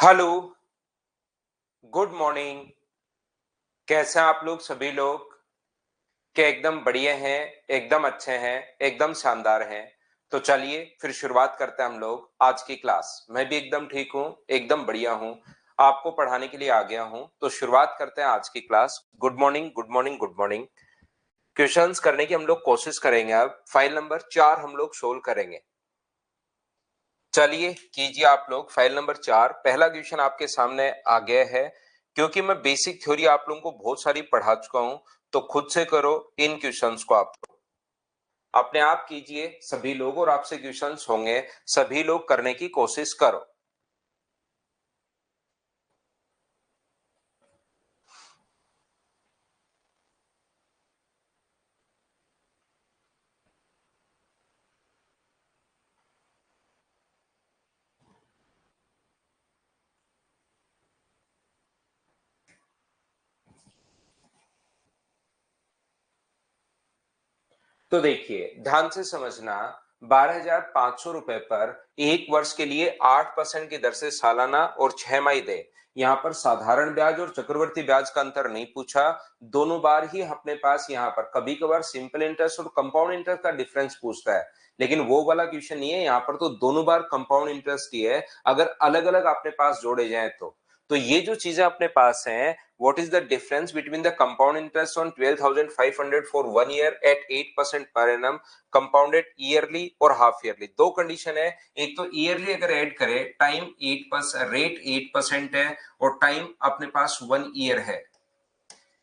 Hello, good morning. कैसे हैं आप लोग सभी लोग? क्या एकदम बढ़िया हैं, एकदम अच्छे हैं, एकदम शानदार हैं? तो चलिए फिर शुरुआत करते हैं हम लोग आज की क्लास। मैं भी एकदम ठीक हूँ, एकदम बढ़िया हूँ, आपको पढ़ाने के लिए आ गया हूँ। तो शुरुआत करते हैं आज की class. Good morning, good morning, good morning. Questions करने की हम लोग कोशिश करेंगे। अब फाइल नंबर 4 हम लोग सोल्व करेंगे। चलिए कीजिए आप लोग फाइल नंबर 4। पहला क्वेश्चन आपके सामने आ गया है। क्योंकि मैं बेसिक थ्योरी आप लोगों को बहुत सारी पढ़ा चुका हूं, तो खुद से करो इन क्वेश्चंस को। आप अपने आप कीजिए सभी लोग, और आपसे क्वेश्चंस होंगे, सभी लोग करने की कोशिश करो। तो देखिए ध्यान से समझना। 12,500 रुपए पर एक वर्ष के लिए 8% की दर से सालाना और 6 माही दे। यहाँ पर साधारण ब्याज और चक्रवर्ती ब्याज का अंतर नहीं पूछा। दोनों बार ही अपने पास यहाँ पर कभी कभार सिंपल इंटरेस्ट और कंपाउंड इंटरेस्ट का डिफरेंस पूछता है, लेकिन वो वाला क्वेश्चन नहीं है। यहाँ पर तो दोनों बार कंपाउंड इंटरेस्ट ही है, अगर अलग अलग अपने पास जोड़े जाए तो ये जो चीजें अपने पास हैं, what is the difference between the compound interest on 12,500 for 1 year at 8% per annum, compounded yearly और half yearly? दो कंडीशन है। एक तो ईयरली अगर ऐड करें, टाइम 8%, रेट 8% है, और टाइम अपने पास 1 ईयर है।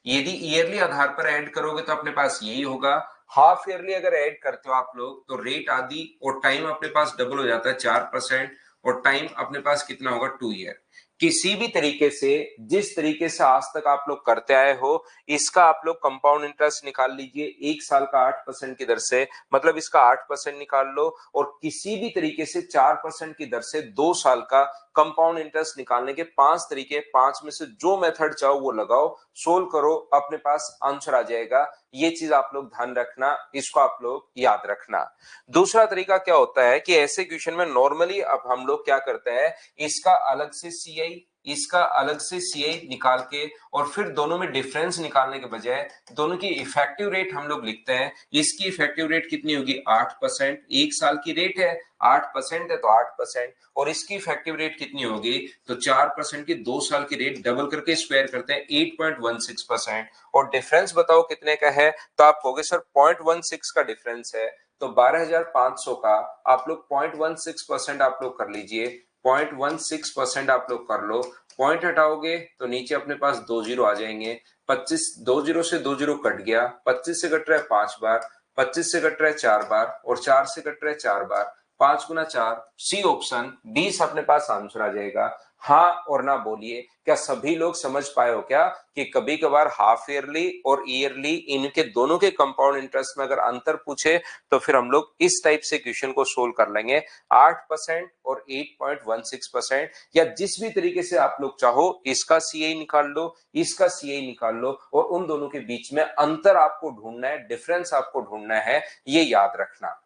यदि ईयरली आधार पर ऐड करोगे तो अपने पास यही होगा। हाफ ईयरली अगर ऐड करते हो आप लोग तो रेट आदि और टाइम अपने पास डबल हो जाता है 4%, और टाइम अपने पास कितना होगा 2 ईयर। किसी भी तरीके से, जिस तरीके से आज तक आप लोग करते आए हो, इसका आप लोग कंपाउंड इंटरेस्ट निकाल लीजिए। एक साल का 8% की दर से, मतलब इसका 8% निकाल लो, और किसी भी तरीके से 4% की दर से 2 साल का कंपाउंड इंटरेस्ट निकालने के 5 तरीके, 5 में से जो मेथड चाहो वो लगाओ, सोल्व करो, अपने पास आंसर आ जाएगा। ये चीज आप लोग ध्यान रखना, इसको आप लोग याद रखना। दूसरा तरीका क्या होता है कि ऐसे क्वेश्चन में नॉर्मली अब हम लोग क्या करते हैं, इसका अलग से सीआई, इसका अलग से सीआई निकाल के, और फिर दोनों में डिफरेंस निकालने के बजाय दोनों की इफेक्टिव रेट हम लोग लिखते हैं। इसकी इफेक्टिव रेट कितनी होगी 8%, एक साल की रेट है 8% है तो 8%, और इसकी इफेक्टिव रेट कितनी होगी तो 4% की 2 साल की रेट डबल करके स्क्वायर करते हैं 8.16%, और डिफरेंस बताओ कितने का है, तो आप कहोगे सर 0.16 का डिफरेंस है। तो 12,500 का आप लोग 0.16% आप लोग कर लीजिए, 0.16% आप लोग कर लो। पॉइंट हटाओगे तो नीचे अपने पास 2 जीरो आ जाएंगे। 25, 2 जीरो से 2 जीरो कट गया, 25 से कट रहा है 5 बार, 25 से कट रहा है 4 बार, और 4 से कट रहा है 4 बार। 5 गुना 4, सी ऑप्शन 20 अपने पास आंसर आ जाएगा। हाँ और ना बोलिए, क्या सभी लोग समझ पाए हो क्या कि कभी कभार हाफ ईयरली और ईयरली, इनके दोनों के कंपाउंड इंटरेस्ट में अगर अंतर पूछे तो फिर हम लोग इस टाइप से क्वेश्चन को सोल्व कर लेंगे। 8% और 8.16%, या जिस भी तरीके से आप लोग चाहो, इसका सीआई निकाल लो, इसका सीआई निकाल लो, और उन दोनों के बीच में अंतर आपको ढूंढना है, डिफरेंस आपको ढूंढना है, ये याद रखना।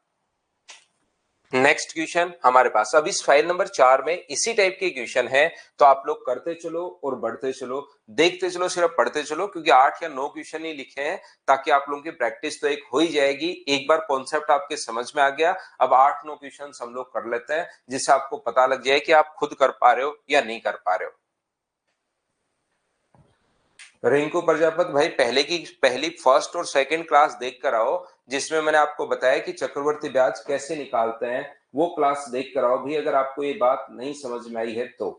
नेक्स्ट क्वेश्चन हमारे पास अब इस फाइल नंबर 4 में इसी टाइप के क्वेश्चन है, तो आप लोग करते चलो और बढ़ते चलो, देखते चलो, सिर्फ पढ़ते चलो, क्योंकि 8 या 9 क्वेश्चन ही लिखे हैं, ताकि आप लोगों की प्रैक्टिस तो एक हो ही जाएगी। एक बार कॉन्सेप्ट आपके समझ में आ गया, अब 8-9 क्वेश्चन हम लोग कर लेते हैं, जिससे आपको पता लग जाए कि आप खुद कर पा रहे हो या नहीं कर पा रहे हो। रिंकू प्रजापत भाई, पहली फर्स्ट और सेकंड क्लास देख कर आओ, जिसमें मैंने आपको बताया कि चक्रवर्ती ब्याज कैसे निकालते हैं। वो क्लास देख कर आओ भी, अगर आपको ये बात नहीं समझ में आई है तो।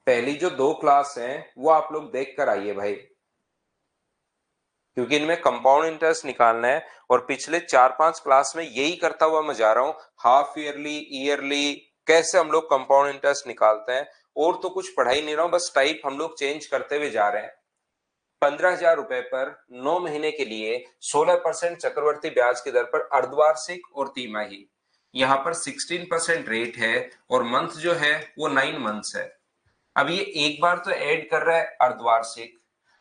पहली जो 2 क्लास हैं वो आप लोग देख कर आइए भाई, क्योंकि इनमें कंपाउंड इंटरेस्ट निकालना है, और पिछले 4-5 क्लास में यही करता हुआ मैं जा रहा हूं। हाफ ईयरली, ईयरली, कैसे हम लोग कंपाउंड इंटरेस्ट निकालते हैं, और तो कुछ पढ़ा ही नहीं रहा हूं, बस टाइप हम लोग चेंज करते हुए जा रहे हैं। 15,000 रुपए पर 9 महीने के लिए 16% चक्रवर्ती ब्याज की दर पर अर्धवार्षिक और तिमाही, यहाँ पर 16% रेट है, और मंथ जो है वो 9 मंथ्स है। अब ये एक बार तो ऐड कर रहा है अर्धवार्षिक,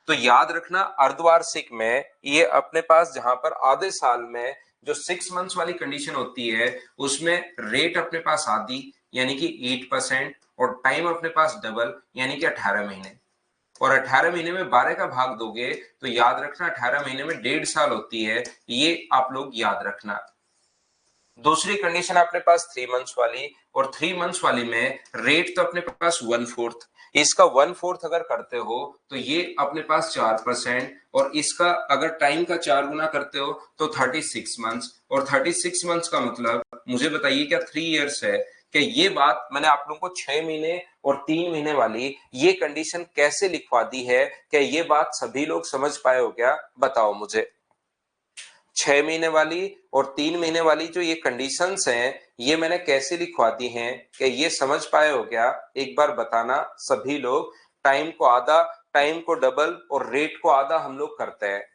तो याद रखना अर्धवार्षिक में ये अपने पास जहां पर आधे साल में जो 6 मंथ्स वाली कंडीशन होती है उसमें रेट अपने पास आधी यानी कि 8% और टाइम अपने पास डबल यानी कि 18 महीने, और 18 महीने में 12 का भाग दोगे तो याद रखना 18 महीने में 1.5 साल होती है, ये आप लोग याद रखना। दूसरी कंडीशन अपने पास 3 मंथ्स वाली, और 3 मंथ्स वाली में रेट तो अपने पास 1/4, इसका 1/4 अगर करते हो तो ये अपने पास 4%, और इसका अगर टाइम का 4 गुना करते हो तो 36 मंथ्स, और 36 मंथ्स का मतलब मुझे बताइए क्या 3 इयर्स है? कि ये बात मैंने आप लोगों को 6 महीने और 3 महीने वाली ये कंडीशन कैसे लिखवा दी है, क्या ये बात सभी लोग समझ पाए हो क्या? बताओ मुझे। 6 महीने वाली और 3 महीने वाली जो ये कंडीशंस हैं ये मैंने कैसे लिखवा दी हैं, कि ये समझ पाए हो क्या? एक बार बताना सभी लोग। टाइम को आधा, टाइम को डबल और रेट को आधा हम लोग करते हैं।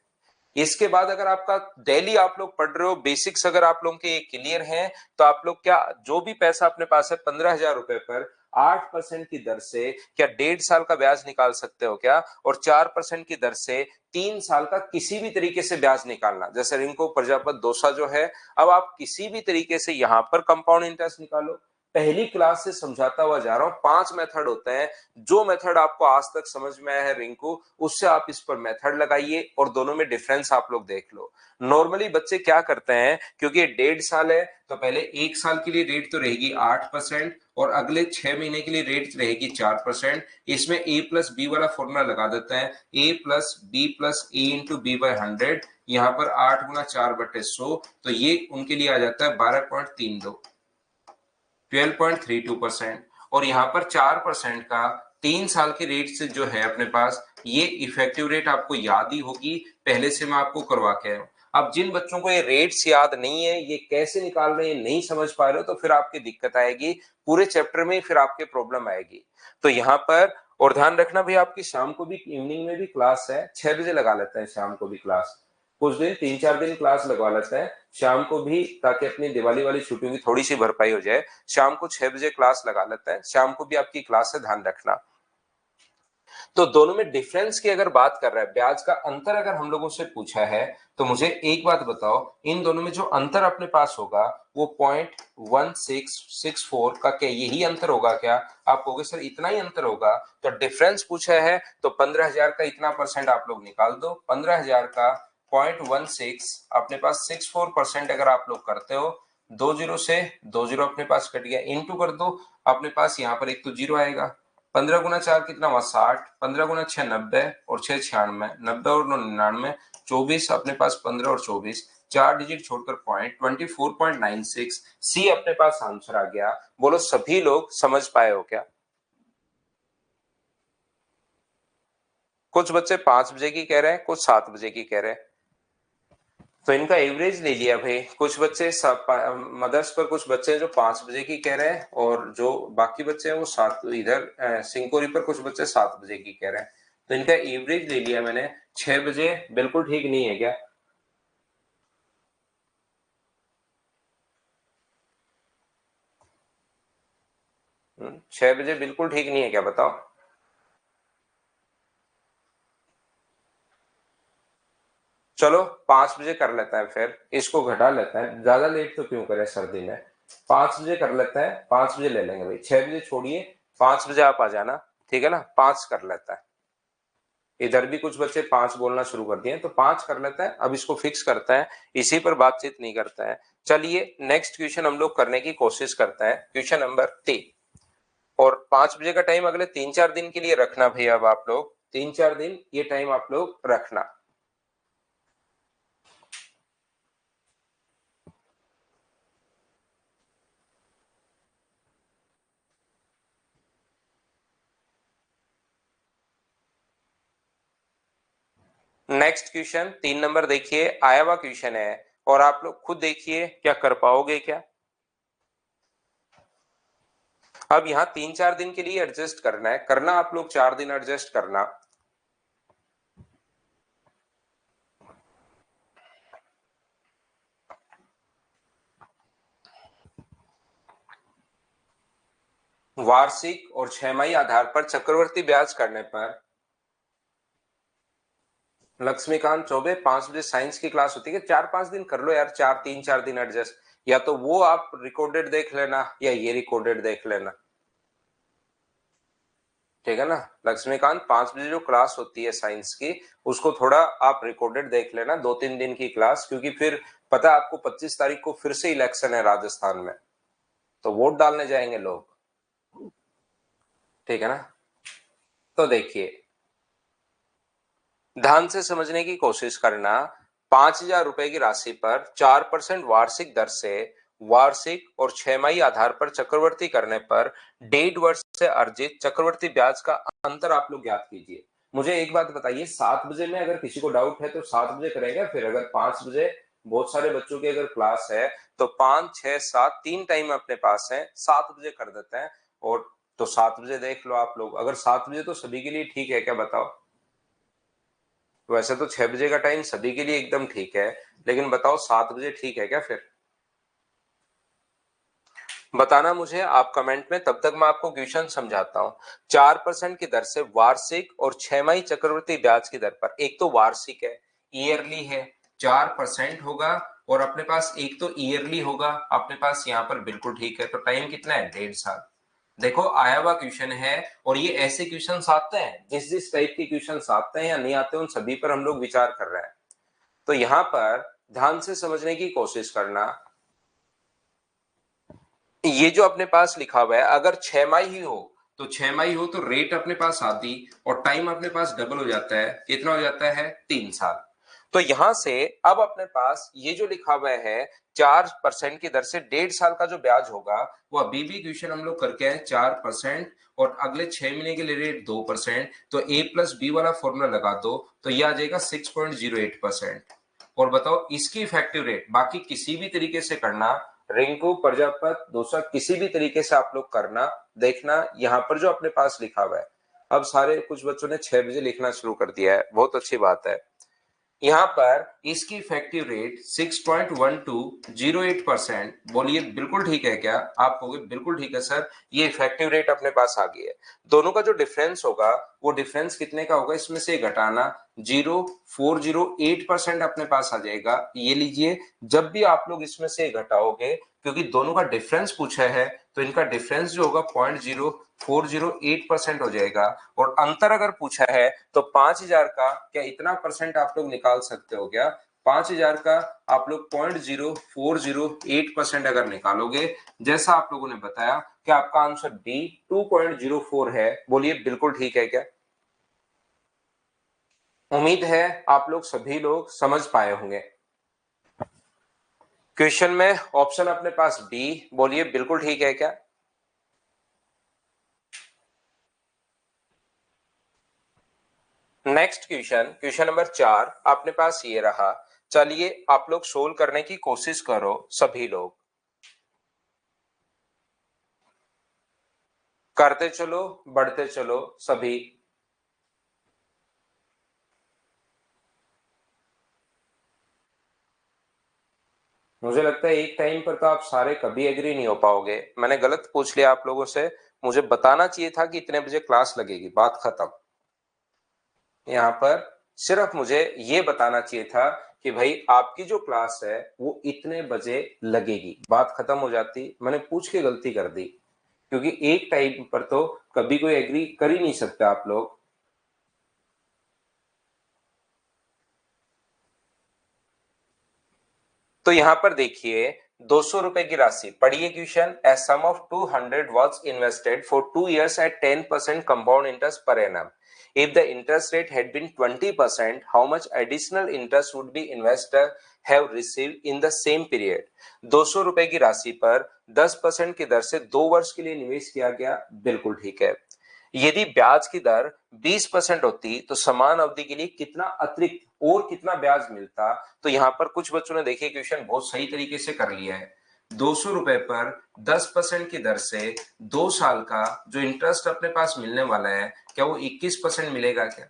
इसके बाद अगर आपका डेली आप लोग पढ़ रहे हो, बेसिक्स अगर आप लोगों के क्लियर हैं, तो आप लोग क्या जो भी पैसा अपने पास है 15,000 रुपए पर 8% की दर से क्या 1.5 साल का ब्याज निकाल सकते हो क्या? और 4% की दर से 3 साल का किसी भी तरीके से ब्याज निकालना, जैसे रिंको प्रजापत दोसा जो है, अब आप किसी भी तरीके से यहां पर कंपाउंड इंटरेस्ट निकालो। पहली क्लास से समझाता हुआ जा रहा हूं, 5 मेथड होते हैं। जो मेथड आपको आज तक समझ में आया है रिंकू, उससे आप इस पर मेथड लगाइए और दोनों में डिफरेंस आप लोग देख लो। नॉर्मली बच्चे क्या करते हैं, क्योंकि 1.5 साल है तो पहले 1 साल के लिए रेट तो रहेगी 8% और अगले 6 महीने के लिए रेट रहेगी 4%। इसमें ए प्लस बी वाला फॉर्मूला लगा देते हैं, ए plus A into B by 100, यहाँ पर 8 गुना 4/100, तो ये उनके लिए आ जाता है 12.32, 12.32%। और यहाँ पर 4% का 3 साल के रेट से जो है अपने पास, ये इफेक्टिव रेट आपको याद ही होगी, पहले से मैं आपको करवा के आया हूं। अब जिन बच्चों को ये रेट्स याद नहीं है, ये कैसे निकाल रहे हैं नहीं समझ पा रहे हो, तो फिर आपकी दिक्कत आएगी, पूरे चैप्टर में फिर आपके प्रॉब्लम आएगी। तो यहाँ पर और ध्यान रखना भी, आपकी शाम को भी इवनिंग में भी क्लास है, 6 बजे लगा लेते हैं शाम को भी क्लास। कुछ दिन 3-4 दिन क्लास लगवा लेते हैं शाम को भी, ताकि अपनी दिवाली वाली छुट्टियों की थोड़ी सी भरपाई हो जाए। शाम को 6 बजे क्लास लगा लेते हैं, शाम को भी आपकी क्लास है, ध्यान रखना। तो दोनों में डिफरेंस की अगर बात कर रहा है, ब्याज का अंतर अगर हम लोगों से पूछा है, तो मुझे एक बात बताओ, इन दोनों में जो अंतर अपने पास होगा वो 0.1664 का क्या यही अंतर होगा क्या? आप कहोगे सर इतना ही अंतर होगा, तो डिफरेंस पूछा है तो 15,000 का इतना परसेंट आप लोग निकाल दो। 15,000 का 0.16 अपने पास 64% अगर आप लोग करते हो, 2 जीरो से 2 जीरो अपने पास कट गया, इंटू कर दो, अपने पास यहाँ पर एक तो जीरो आएगा। 15 गुना 4 कितना हुआ 60, 15 गुना 6 90 और 6 96, 90 और 9 99, 24 अपने पास 15 और 24, 4 डिजिट छोड़कर पॉइंट 24.96, सी अपने पास आंसर आ गया। बोलो सभी लोग समझ पाए हो क्या? कुछ बच्चे 5 बजे की कह रहे हैं, कुछ 7 बजे की कह रहे हैं, तो इनका एवरेज ले लिया भाई। कुछ बच्चे मदर्स पर कुछ बच्चे हैं जो 5 बजे की कह रहे हैं, और जो बाकी बच्चे हैं वो 7, इधर सिंकोरी पर कुछ बच्चे 7 बजे की कह रहे हैं, तो इनका एवरेज ले लिया मैंने। 6 बजे बिल्कुल ठीक नहीं है क्या? 6 बजे बिल्कुल ठीक नहीं है क्या, बताओ? चलो 5 बजे कर लेता है, फिर इसको घटा लेता है, ज्यादा लेट तो क्यों करे सर्दी में। 5 बजे कर लेता है, 5 बजे ले लेंगे भाई, 6 बजे छोड़िए, 5 बजे आप आ जाना, ठीक है ना? 5 कर लेता है, इधर भी कुछ बच्चे 5 बोलना शुरू कर दिए, तो 5 कर लेता है, अब इसको फिक्स करता है, इसी पर बातचीत नहीं करता है। चलिए नेक्स्ट क्वेश्चन हम लोग करने की कोशिश करते हैं, क्वेश्चन नंबर 3। और 5 बजे का टाइम अगले 3-4 दिन के लिए रखना भैया, अब आप लोग 3-4 दिन ये टाइम आप लोग रखना। नेक्स्ट क्वेश्चन 3 नंबर देखिए, आया हुआ क्वेश्चन है, और आप लोग खुद देखिए क्या कर पाओगे क्या। अब यहाँ 3-4 दिन के लिए एडजस्ट करना है, करना आप लोग 4 दिन एडजस्ट करना। वार्षिक और 6 माही आधार पर चक्रवर्ती ब्याज करने पर लक्ष्मीकांत चौबे 5 बजे साइंस की क्लास होती है, 4-5 दिन कर लो यार, 3-4 दिन एडजस्ट, या तो वो आप रिकॉर्डेड देख लेना या ये रिकॉर्डेड देख लेना, ठीक है ना। लक्ष्मीकांत 5 बजे जो क्लास होती है साइंस की, उसको थोड़ा आप रिकॉर्डेड देख लेना, 2-3 दिन की क्लास, क्योंकि फिर पता है आपको 25 तारीख को फिर से इलेक्शन है राजस्थान में, तो वोट डालने जाएंगे लोग, ठीक है ना। तो देखिए, ध्यान से समझने की कोशिश करना। 5,000 रुपए की राशि पर 4% वार्षिक दर से वार्षिक और 6 माही आधार पर चक्रवृद्धि करने पर 1.5 वर्ष से अर्जित चक्रवृद्धि ब्याज का अंतर आप लोग ज्ञात कीजिए। मुझे एक बात बताइए, 7 बजे में अगर किसी को डाउट है तो 7 बजे करेगा, फिर अगर 5 बजे बहुत सारे बच्चों की अगर क्लास है तो 5, 6, 7 3 टाइम अपने पास है, 7 बजे कर देते हैं। और तो 7 बजे देख लो आप लोग, अगर 7 बजे तो सभी के लिए ठीक है क्या, बताओ। वैसे तो 6 बजे का टाइम सभी के लिए एकदम ठीक है, लेकिन बताओ 7 बजे ठीक है क्या फिर, बताना मुझे आप कमेंट में, तब तक मैं आपको क्वेश्चन समझाता हूं। 4% की दर से वार्षिक और 6 माही चक्रवृद्धि ब्याज की दर पर, एक तो वार्षिक है, ईयरली है, 4% होगा, और अपने पास एक तो ईयरली होगा अपने पास, यहां पर बिल्कुल ठीक है, तो टाइम कितना है, 1.5 साल। देखो आया हुआ क्वेश्चन है, और ये ऐसे क्वेश्चन आते हैं, जिस जिस टाइप के क्वेश्चन आते हैं या नहीं आते उन सभी पर हम लोग विचार कर रहे हैं। तो यहां पर ध्यान से समझने की कोशिश करना, ये जो अपने पास लिखा हुआ है, अगर 6 माही हो तो 6 माही हो तो रेट अपने पास आती, और टाइम अपने पास डबल हो जाता है, कितना हो जाता है, 3 साल। तो यहां से अब अपने पास ये जो लिखा हुआ है 4% की दर से 1.5 साल का जो ब्याज होगा, वो अभी भी क्वेश्चन हम लोग करके आए 4%, और अगले 6 महीने के लिए रेट 2%, तो A+B वाला फॉर्मूला लगा दो तो ये आ जाएगा 6.08%। और बताओ इसकी इफेक्टिव रेट, बाकी किसी भी तरीके से करना, रिंकू प्रजापत दोसा, किसी भी तरीके से आप लोग करना, देखना यहां पर जो अपने पास लिखा हुआ है। अब सारे कुछ बच्चों ने 6 बजे लिखना शुरू कर दिया है, बहुत अच्छी बात है। यहाँ पर इसकी इफेक्टिव रेट 6.1208%, बोलिए बिल्कुल ठीक है क्या, आप कहोगे बिल्कुल ठीक है सर, ये इफेक्टिव रेट अपने पास आ गई है। दोनों का जो डिफरेंस होगा वो डिफरेंस कितने का होगा, इसमें से घटाना 0.408% अपने पास आ जाएगा, ये लीजिए। जब भी आप लोग इसमें से घटाओगे, क्योंकि दोनों का डिफरेंस पूछा है, तो इनका डिफरेंस जो होगा 0.0408% हो जाएगा, और अंतर अगर पूछा है तो 5,000 का क्या इतना परसेंट आप लोग निकाल सकते हो क्या, 5,000 का आप लोग 0.0408% अगर निकालोगे, जैसा आप लोगों ने बताया कि आपका आंसर बी 2.04 है, बोलिए बिल्कुल ठीक है क्या। उम्मीद है आप लोग सभी लोग समझ पाए होंगे। क्वेश्चन में ऑप्शन अपने पास बी, बोलिए बिल्कुल ठीक है क्या। नेक्स्ट क्वेश्चन, क्वेश्चन नंबर 4 अपने पास ये रहा। चलिए आप लोग सोल्व करने की कोशिश करो सभी लोग, करते चलो बढ़ते चलो सभी। मुझे लगता है एक टाइम पर तो आप सारे कभी एग्री नहीं हो पाओगे, मैंने गलत पूछ लिया आप लोगों से, मुझे बताना चाहिए था कि इतने बजे क्लास लगेगी, बात खत्म। यहाँ पर सिर्फ मुझे ये बताना चाहिए था कि भाई आपकी जो क्लास है वो इतने बजे लगेगी, बात खत्म हो जाती, मैंने पूछ के गलती कर दी, क्योंकि एक टाइम पर तो कभी कोई एग्री कर ही नहीं सकता आप लोग। तो यहां पर देखिए, 200 रुपए की राशि, पढ़िए question, a sum of 200 was invested for 2 years at 10% compound interest per annum. If the interest rate had been 20%, how much additional interest would be investor have received in the same period? 200 रुपए की राशि पर 10% की दर से 2 वर्ष के लिए निवेश किया गया, बिल्कुल ठीक है। यदि ब्याज की दर 20% होती तो समान अवधि के लिए कितना अतिरिक्त और कितना ब्याज मिलता, तो यहां पर कुछ बच्चों ने देखिए क्वेश्चन बहुत सही तरीके से कर लिया है। 200 रुपए पर 10% की दर से 2 साल का जो इंटरेस्ट अपने पास मिलने वाला है, क्या वो 21% मिलेगा क्या।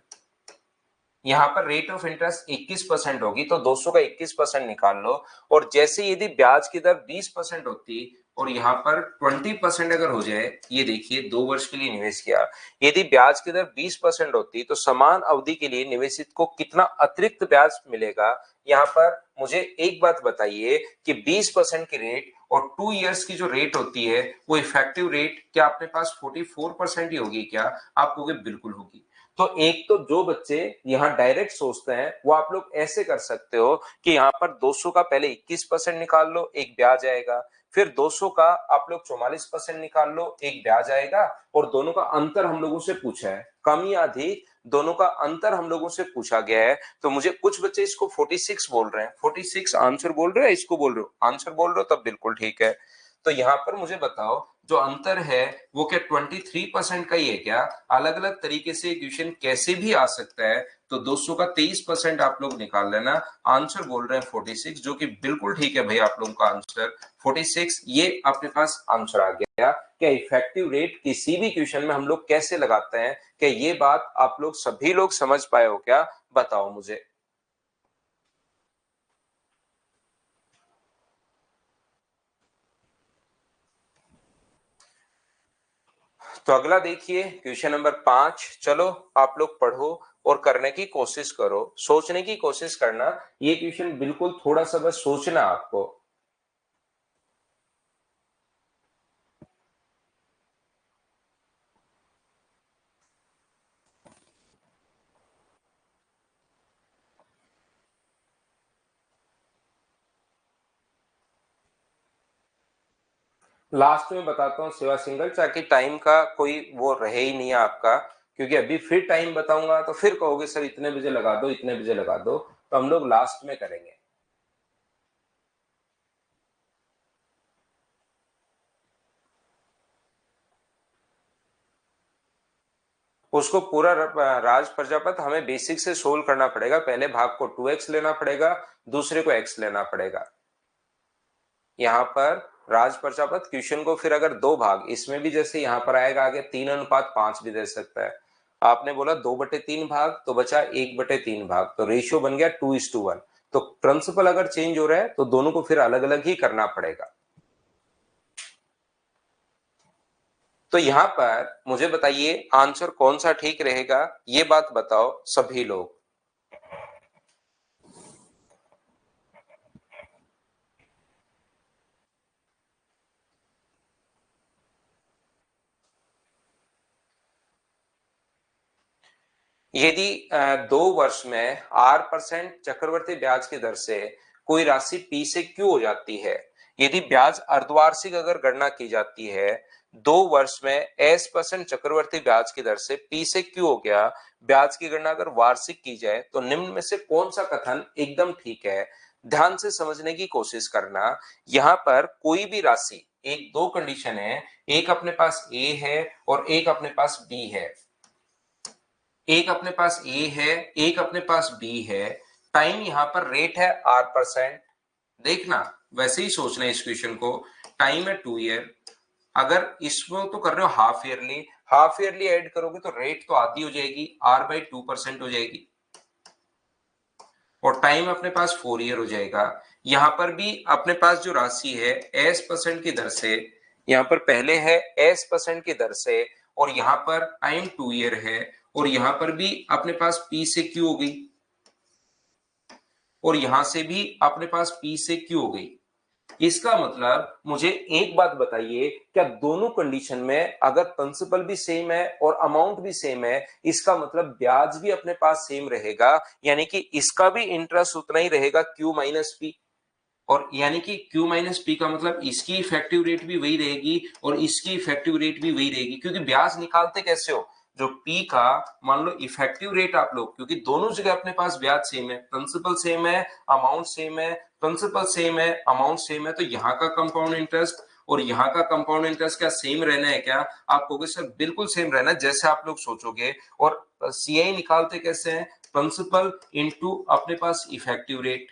यहाँ पर रेट ऑफ इंटरेस्ट 21% होगी, तो 200 का 21% निकाल लो, और जैसे यदि ब्याज की दर 20% होती और यहाँ पर 20% अगर हो जाए, ये देखिए 2 वर्ष के लिए निवेश किया, यदि ब्याज की दर 20% होती तो समान अवधि के लिए निवेशित को कितना अतिरिक्त ब्याज मिलेगा। यहाँ पर मुझे एक बात बताइए कि 20% की रेट और 2 इयर्स की जो रेट होती है वो इफेक्टिव रेट क्या अपने पास 44% ही होगी क्या? आप कहोगे बिल्कुल होगी। तो एक तो जो बच्चे यहाँ डायरेक्ट सोचते हैं वो आप लोग ऐसे कर सकते हो कि यहाँ पर 200 का पहले 21% निकाल लो, एक ब्याज आएगा, फिर 200 का आप लोग 44% निकाल लो, एक ब्याज आएगा, और दोनों का अंतर हम लोगों से पूछा है, कम या अधिक दोनों का अंतर हम लोगों से पूछा गया है। तो मुझे कुछ बच्चे इसको 46 बोल रहे हैं, 46 आंसर बोल रहे हो, इसको बोल रहे हो आंसर बोल रहे हो, तब बिल्कुल ठीक है। तो यहाँ पर मुझे बताओ जो अंतर है वो क्या 23% का ही है क्या? अलग अलग तरीके से क्वेश्चन कैसे भी आ सकता है। तो 200 का 23% आप लोग निकाल लेना, आंसर बोल रहे हैं 46, जो कि बिल्कुल ठीक है भाई, आप लोगों का आंसर 46, ये आपके पास आंसर आ गया। क्या इफेक्टिव रेट किसी भी क्वेश्चन में हम लोग कैसे लगाते हैं, क्या ये बात आप लोग सभी लोग समझ पाए हो क्या? बताओ मुझे। तो अगला देखिए क्वेश्चन नंबर 5। चलो आप लोग पढ़ो और करने की कोशिश करो, सोचने की कोशिश करना। ये क्वेश्चन बिल्कुल थोड़ा सा बस सोचना आपको। लास्ट में बताता हूँ सेवा सिंगल, ताकि टाइम का कोई वो रहे ही नहीं है आपका, क्योंकि अभी फिर टाइम बताऊंगा तो फिर कहोगे सर इतने बजे लगा दो, इतने बजे लगा दो। तो हम लोग लास्ट में करेंगे। उसको पूरा राज प्रजापत हमें बेसिक से सोल्व करना पड़ेगा। पहले भाग को 2x लेना पड़ेगा, दूसरे को x लेना पड़ेगा। यहाँ पर राज प्रजापत क्वेश्चन को फिर अगर दो भाग, इसमें भी जैसे यहाँ पर आएगा आगे 3:5 भी दे सकता है। आपने बोला 2/3 भाग, तो बचा 1/3 भाग, तो रेशियो बन गया 2:1। तो प्रिंसिपल अगर चेंज हो रहा है तो दोनों को फिर अलग अलग ही करना पड़ेगा। तो यहाँ पर मुझे बताइए आंसर कौन सा ठीक रहेगा, ये बात बताओ सभी लोग। यदि 2 वर्ष में 8% चक्रवर्ती ब्याज की दर से कोई राशि पी से क्यू हो जाती है, यदि ब्याज अर्धवार्षिक अगर गणना की जाती है, 2 वर्ष में S% चक्रवर्ती ब्याज की दर से पी से क्यू हो गया, ब्याज की गणना अगर वार्षिक की जाए तो निम्न में से कौन सा कथन एकदम ठीक है? ध्यान से समझने की कोशिश करना। यहाँ पर कोई भी राशि, एक दो कंडीशन है, एक अपने पास ए है और एक अपने पास बी है, एक अपने पास ए है, एक अपने पास बी है। टाइम यहाँ पर रेट है 8%। देखना वैसे ही सोचना इस क्वेश्चन को, टाइम है 2 ईयर। अगर इसमें तो कर रहे हो half yearly, half yearly add करोगे तो रेट तो आधी हो जाएगी, R/2% हो जाएगी, और टाइम अपने पास 4 ईयर हो जाएगा। यहां पर भी अपने पास जो राशि है S% की दर से, यहां पर पहले है S% की दर से, और यहां पर टाइम 2 ईयर है, और यहां पर भी अपने पास P से Q हो गई, और यहां से भी अपने पास P से Q हो गई। इसका मतलब मुझे एक बात बताइए, क्या दोनों कंडीशन में अगर प्रिंसिपल भी सेम है और अमाउंट भी सेम है, इसका मतलब ब्याज भी अपने पास सेम रहेगा, यानी कि इसका भी इंटरेस्ट उतना ही रहेगा Q-P, और यानी कि Q-P का मतलब इसकी इफेक्टिव रेट भी वही रहेगी और इसकी इफेक्टिव रेट भी वही रहेगी, क्योंकि ब्याज निकालते कैसे हो, जो P का मान लो इफेक्टिव रेट आप लोग, क्योंकि दोनों जगह अपने पास ब्याज सेम है, प्रिंसिपल सेम है, अमाउंट सेम है, प्रिंसिपल सेम है, अमाउंट सेम है, तो यहाँ का कंपाउंड इंटरेस्ट और यहाँ का कंपाउंड इंटरेस्ट क्या सेम रहना है क्या? आप कहोगे सर बिल्कुल सेम रहना है, जैसे आप लोग सोचोगे। और CI निकालते कैसे हैं? प्रिंसिपल इंटू अपने पास इफेक्टिव रेट,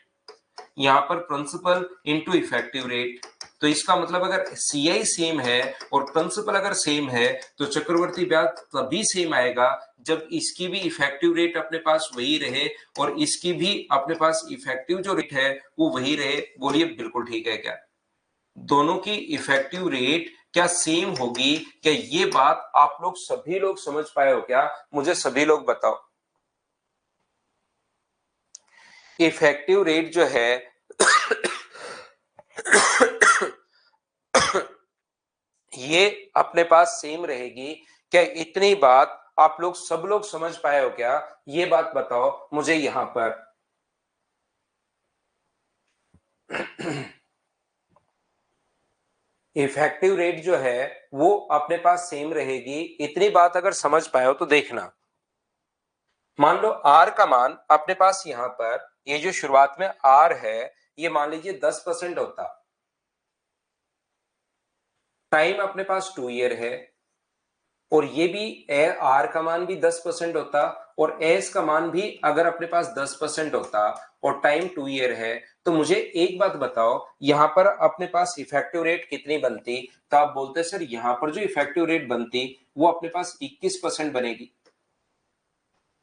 यहाँ पर प्रिंसिपल इंटू इफेक्टिव रेट। तो इसका मतलब अगर CI सेम है और प्रिंसिपल अगर सेम है तो चक्रवर्ती ब्याज तभी सेम आएगा जब इसकी भी इफेक्टिव रेट अपने पास वही रहे और इसकी भी अपने पास इफेक्टिव जो रेट है वो वही रहे। बोलिए बिल्कुल ठीक है क्या? दोनों की इफेक्टिव रेट क्या सेम होगी? क्या ये बात आप लोग सभी लोग समझ पाए हो क्या? मुझे सभी लोग बताओ। इफेक्टिव रेट जो है ये अपने पास सेम रहेगी क्या? इतनी बात आप लोग सब लोग समझ पाए हो क्या? ये बात बताओ मुझे यहां पर। इफेक्टिव रेट जो है वो अपने पास सेम रहेगी, इतनी बात अगर समझ पाए हो तो देखना। मान लो आर का मान अपने पास यहां पर, ये जो शुरुआत में आर है ये मान लीजिए 10% होता, टाइम अपने पास 2 ईयर है, और ये भी आर का मान भी 10% होता, और एस का मान भी अगर अपने पास 10% होता, और टाइम 2 ईयर है, तो मुझे एक बात बताओ यहां पर अपने पास इफेक्टिव रेट कितनी बनती? तो आप बोलते सर यहां पर जो इफेक्टिव रेट बनती वो अपने पास 21% बनेगी,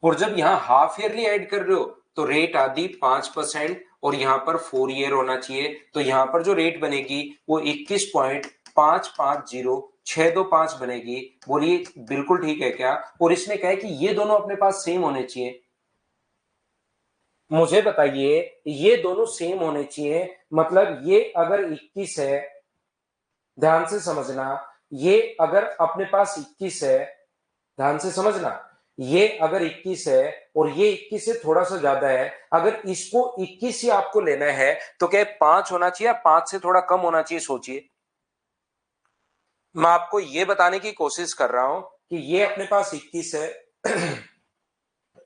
और जब यहाँ हाफ ईयरली ऐड कर रहे हो तो रेट आती 5%, और यहाँ पर 4 ईयर होना चाहिए, तो यहाँ पर जो रेट बनेगी वो 21.550625 बनेगी। बोलिए बिल्कुल ठीक है क्या? और इसने कहा है कि ये दोनों अपने पास सेम होने चाहिए। मुझे बताइए ये दोनों सेम होने चाहिए, मतलब ये अगर 21 है, ध्यान से समझना, ये अगर अपने पास 21 है, ध्यान से समझना, ये अगर 21 है और ये 21 से थोड़ा सा ज्यादा है, अगर इसको 21 ही आपको लेना है तो क्या 5 होना चाहिए या 5 से थोड़ा कम होना चाहिए? सोचिए। मैं आपको ये बताने की कोशिश कर रहा हूं कि ये अपने पास 21 है,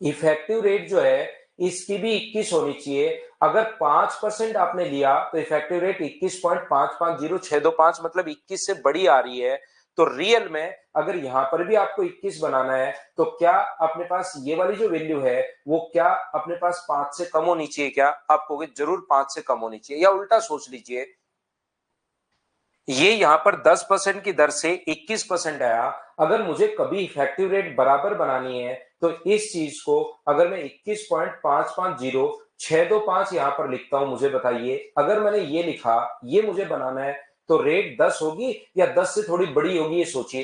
इफेक्टिव रेट जो है इसकी भी 21 होनी चाहिए। अगर 5% आपने लिया तो इफेक्टिव रेट 21.550625, मतलब 21 से बड़ी आ रही है। तो रियल में अगर यहां पर भी आपको 21 बनाना है तो क्या अपने पास ये वाली जो वैल्यू है वो क्या अपने पास 5 से कम होनी चाहिए क्या? आप कहोगे जरूर 5 से कम होनी चाहिए, या उल्टा सोच लीजिए, ये यहां पर 10% की दर से 21% आया। अगर मुझे कभी इफेक्टिव रेट बराबर बनानी है तो इस चीज को अगर मैं 21.550625 यहां पर लिखता हूं, मुझे बताइए अगर मैंने ये लिखा, ये मुझे बनाना है, तो रेट 10 होगी या 10 से थोड़ी बड़ी होगी? ये सोचिए।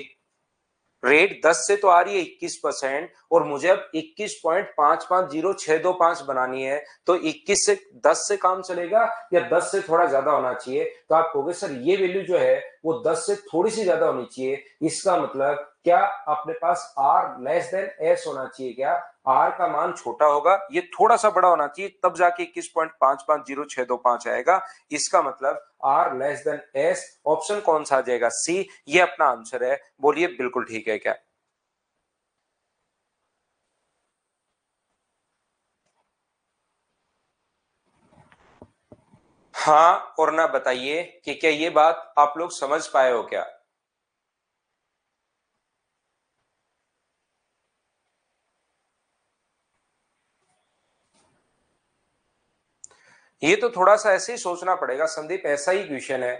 रेट 10 से तो आ रही है 21%, और मुझे अब 21.550625 बनानी है, तो 21 से 10 से काम चलेगा या 10 से थोड़ा ज्यादा होना चाहिए? तो आप कहोगे सर ये वैल्यू जो है वो 10 से थोड़ी सी ज्यादा होनी चाहिए, इसका मतलब क्या अपने पास आर लेस देन एस होना चाहिए क्या? आर का मान छोटा होगा, ये थोड़ा सा बड़ा होना चाहिए, तब जाके 21.550625 आएगा। इसका मतलब R less than S, option कौन सा आ जाएगा? सी, ये अपना आंसर है। बोलिए बिल्कुल ठीक है क्या? हाँ और ना बताइए कि क्या ये बात आप लोग समझ पाए हो क्या? ये तो थोड़ा सा ऐसे ही सोचना पड़ेगा संदीप, ऐसा ही क्वेश्चन है।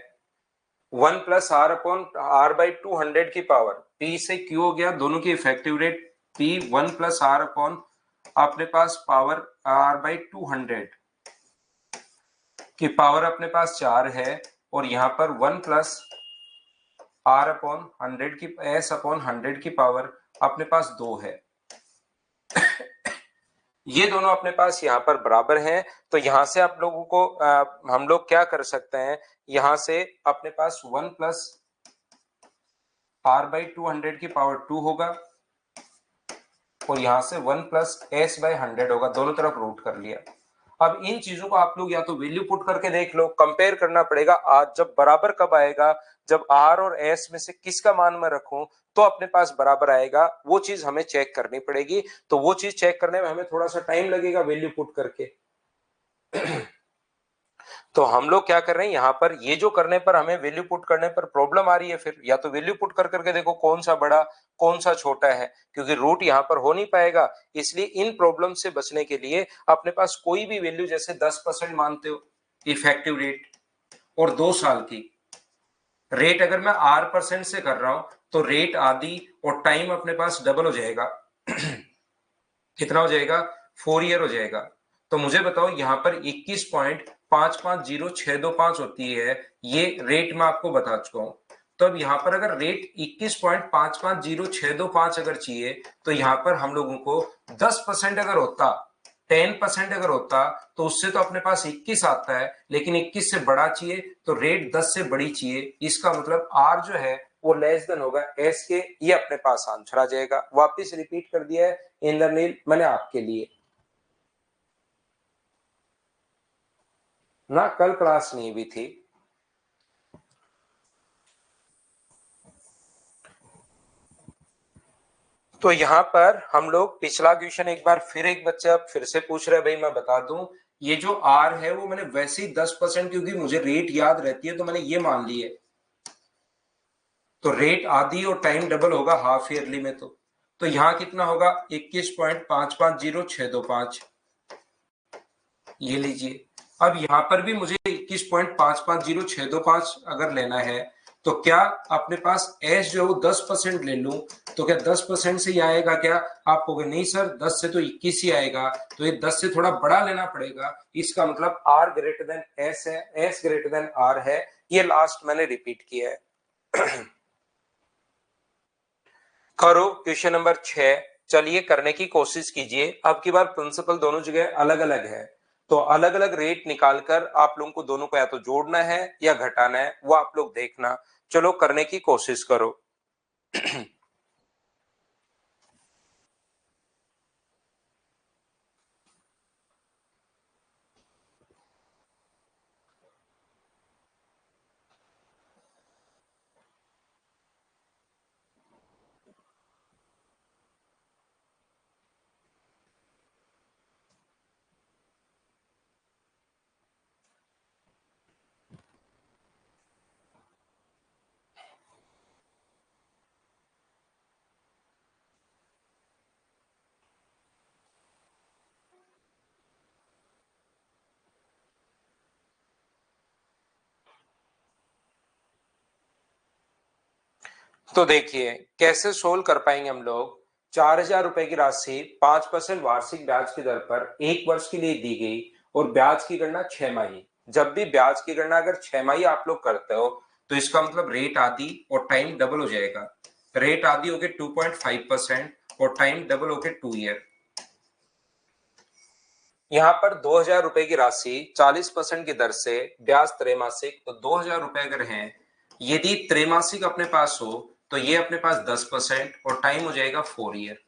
1 + r/r/200 की पावर, p से q हो गया, दोनों की इफेक्टिव रेट p, 1 + r/ अपने पास पावर r/200 की पावर अपने पास 4 है, और यहां पर 1 + r/100 की s/100 की पावर अपने पास 2 है। ये दोनों अपने पास यहाँ पर बराबर हैं, तो यहां से आप लोगों को हम लोग क्या कर सकते हैं, यहां से अपने पास 1 + r/200 की पावर 2 होगा, और यहां से 1 + s/100 होगा, दोनों तरफ रूट कर लिया। अब इन चीजों को आप लोग या तो वैल्यू पुट करके देख लो, कंपेयर करना पड़ेगा आज जब बराबर कब आएगा, जब आर और एस में से किसका मान मैं रखूं तो अपने पास बराबर आएगा, वो चीज हमें चेक करनी पड़ेगी। तो वो चीज चेक करने में हमें थोड़ा सा टाइम लगेगा वैल्यू पुट करके। तो हम लोग क्या कर रहे हैं यहाँ पर, ये जो करने पर हमें वैल्यू पुट करने पर प्रॉब्लम आ रही है, फिर या तो वैल्यू पुट कर करके देखो कौन सा बड़ा कौन सा छोटा है, क्योंकि रूट यहाँ पर हो नहीं पाएगा। इसलिए इन प्रॉब्लम से बचने के लिए अपने पास कोई भी वैल्यू, जैसे 10% मानते हो इफेक्टिव रेट, और 2 साल की रेट अगर मैं r% से कर रहा हूं तो रेट आधी और टाइम अपने पास डबल हो जाएगा। कितना हो जाएगा? 4 ईयर हो जाएगा। तो मुझे बताओ यहाँ पर 21.55065 होती है, ये रेट मैं आपको बता चुका हूं। तो अब यहाँ पर अगर रेट 21.55065 अगर चाहिए, तो यहाँ पर हम लोगों को 10% अगर होता, 10% अगर होता, तो उससे तो अपने पास 21 आता है, लेकिन 21 से बड़ा चाहिए तो रेट 10 से बड़ी चाहिए। इसका मतलब आर जो है वो लेस देन होगा एस के। ये अपने पास आंसर आ जाएगा। वापिस रिपीट कर दिया है इंद्रनील मैंने आपके लिए ना, कल क्लास नहीं भी थी। तो यहाँ पर हम लोग पिछला क्वेश्चन एक बार फिर एक बच्चा फिर से पूछ रहे हैं, भाई मैं बता दूं, ये जो आर है वो मैंने वैसे ही 10%, क्योंकि मुझे रेट याद रहती है तो मैंने ये मान ली है। तो रेट आधी और टाइम डबल होगा हाफ ईयरली में। तो यहाँ कितना होगा 21.550625, ये लीजिए। अब यहाँ पर भी मुझे 21.550625 अगर लेना है, तो क्या अपने पास एस जो है वो 10% ले लूं, तो क्या 10% से ही आएगा क्या? आप कहोगे नहीं सर 10 से तो 21 ही आएगा, तो ये 10 से थोड़ा बड़ा लेना पड़ेगा। इसका मतलब आर ग्रेटर देन एस है, एस ग्रेटर देन आर है। ये लास्ट मैंने रिपीट किया है। करो क्वेश्चन नंबर 6। चलिए करने की कोशिश कीजिए। अब की बार प्रिंसिपल दोनों जगह अलग अलग है, तो अलग अलग रेट निकालकर आप लोगों को दोनों को या तो जोड़ना है या घटाना है, वो आप लोग देखना। चलो करने की कोशिश करो। तो देखिए कैसे सोल्व कर पाएंगे हम लोग। 4,000 रुपए की राशि 5% वार्षिक ब्याज की दर पर एक वर्ष के लिए दी गई और ब्याज की गणना 6 माही। जब भी ब्याज की गणना अगर 6 माही आप लोग करते हो, तो इसका मतलब रेट आधी और टाइम डबल हो जाएगा। रेट आधी हो गए 2.5% और टाइम डबल हो गए 2 ईयर। यहाँ पर 2,000 रुपए की राशि 40% की दर से ब्याज त्रैमासिक, तो 2,000 रुपए अगर हैं, यदि त्रैमासिक अपने पास हो तो ये अपने पास 10% और टाइम हो जाएगा 4 ईयर।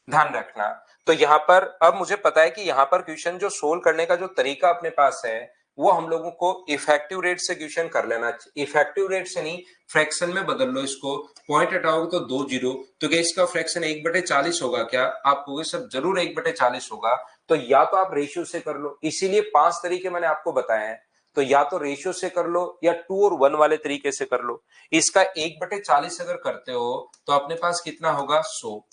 ध्यान रखना। तो यहाँ पर अब मुझे पता है कि यहाँ पर क्वेश्चन जो सोल्व करने का जो तरीका अपने पास है, वो हम लोगों को इफेक्टिव रेट से क्वेश्चन कर लेना चाहिए। इफेक्टिव रेट से नहीं, फ्रैक्शन में बदल लो इसको। पॉइंट हटाओगे तो 2 जीरो, तो क्या इसका फ्रैक्शन 1/40 होगा क्या? आप कहोगे सर जरूर 1/40 होगा। तो या तो आप रेशियो से कर लो, इसीलिए 5 तरीके मैंने आपको बताए हैं। तो या तो रेशियो से कर लो या 2 और 1 वाले तरीके से कर लो। इसका 1/40 अगर करते हो तो अपने पास कितना होगा 100।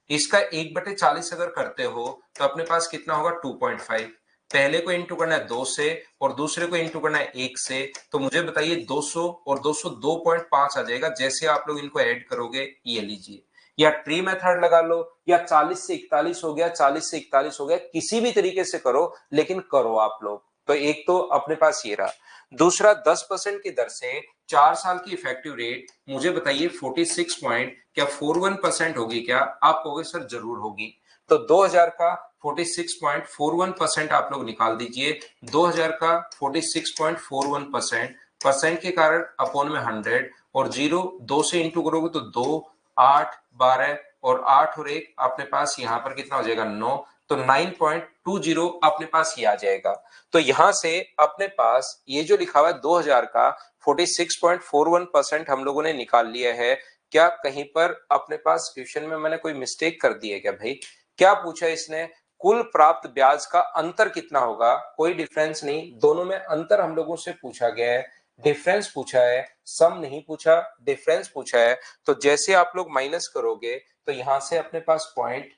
इसका 1/40 अगर करते हो तो अपने पास कितना होगा 2.5। पहले को इंटू करना है 2 से और दूसरे को इंटू करना है 1 से। तो मुझे बताइए 200 और 200 2.5 आ जाएगा। जैसे आप लोग इनको ऐड करोगे, ये लीजिए, या ट्री मेथड लगा लो, या 40 से 41 हो गया, 40 से 41 हो गया, किसी भी तरीके से करो, लेकिन करो आप लोग। तो एक तो अपने पास ये रहा। दूसरा 10% की दर से 4 साल की इफेक्टिव रेट मुझे बताइए 46 पॉइंट क्या 41% होगी क्या? आप कहोगे सर जरूर होगी। तो 2000 का 46.41% आप लोग निकाल दीजिए। 2000 का 46.41%, परसेंट के कारण अपॉन में 100 और जीरो 2 से इंटू करोगे तो 2, 8, 12 और 8 और 1 अपने पास यहाँ पर कितना हो जाएगा 9। तो 9.20 अपने पास ये आ जाएगा। तो यहां से अपने पास ये जो लिखा हुआ है 2000 का 46.41% हम लोगों ने निकाल लिया है। क्या कहीं पर अपने पास क्वेश्चन में मैंने कोई मिस्टेक कर दी है क्या भाई? क्या पूछा इसने? कुल प्राप्त ब्याज का अंतर कितना होगा? कोई डिफरेंस नहीं, दोनों में अंतर हम लोगों से पूछा गया है। डिफरेंस पूछा है, सम नहीं पूछा, डिफरेंस पूछा है। तो जैसे आप लोग माइनस करोगे तो यहां से अपने पास पॉइंट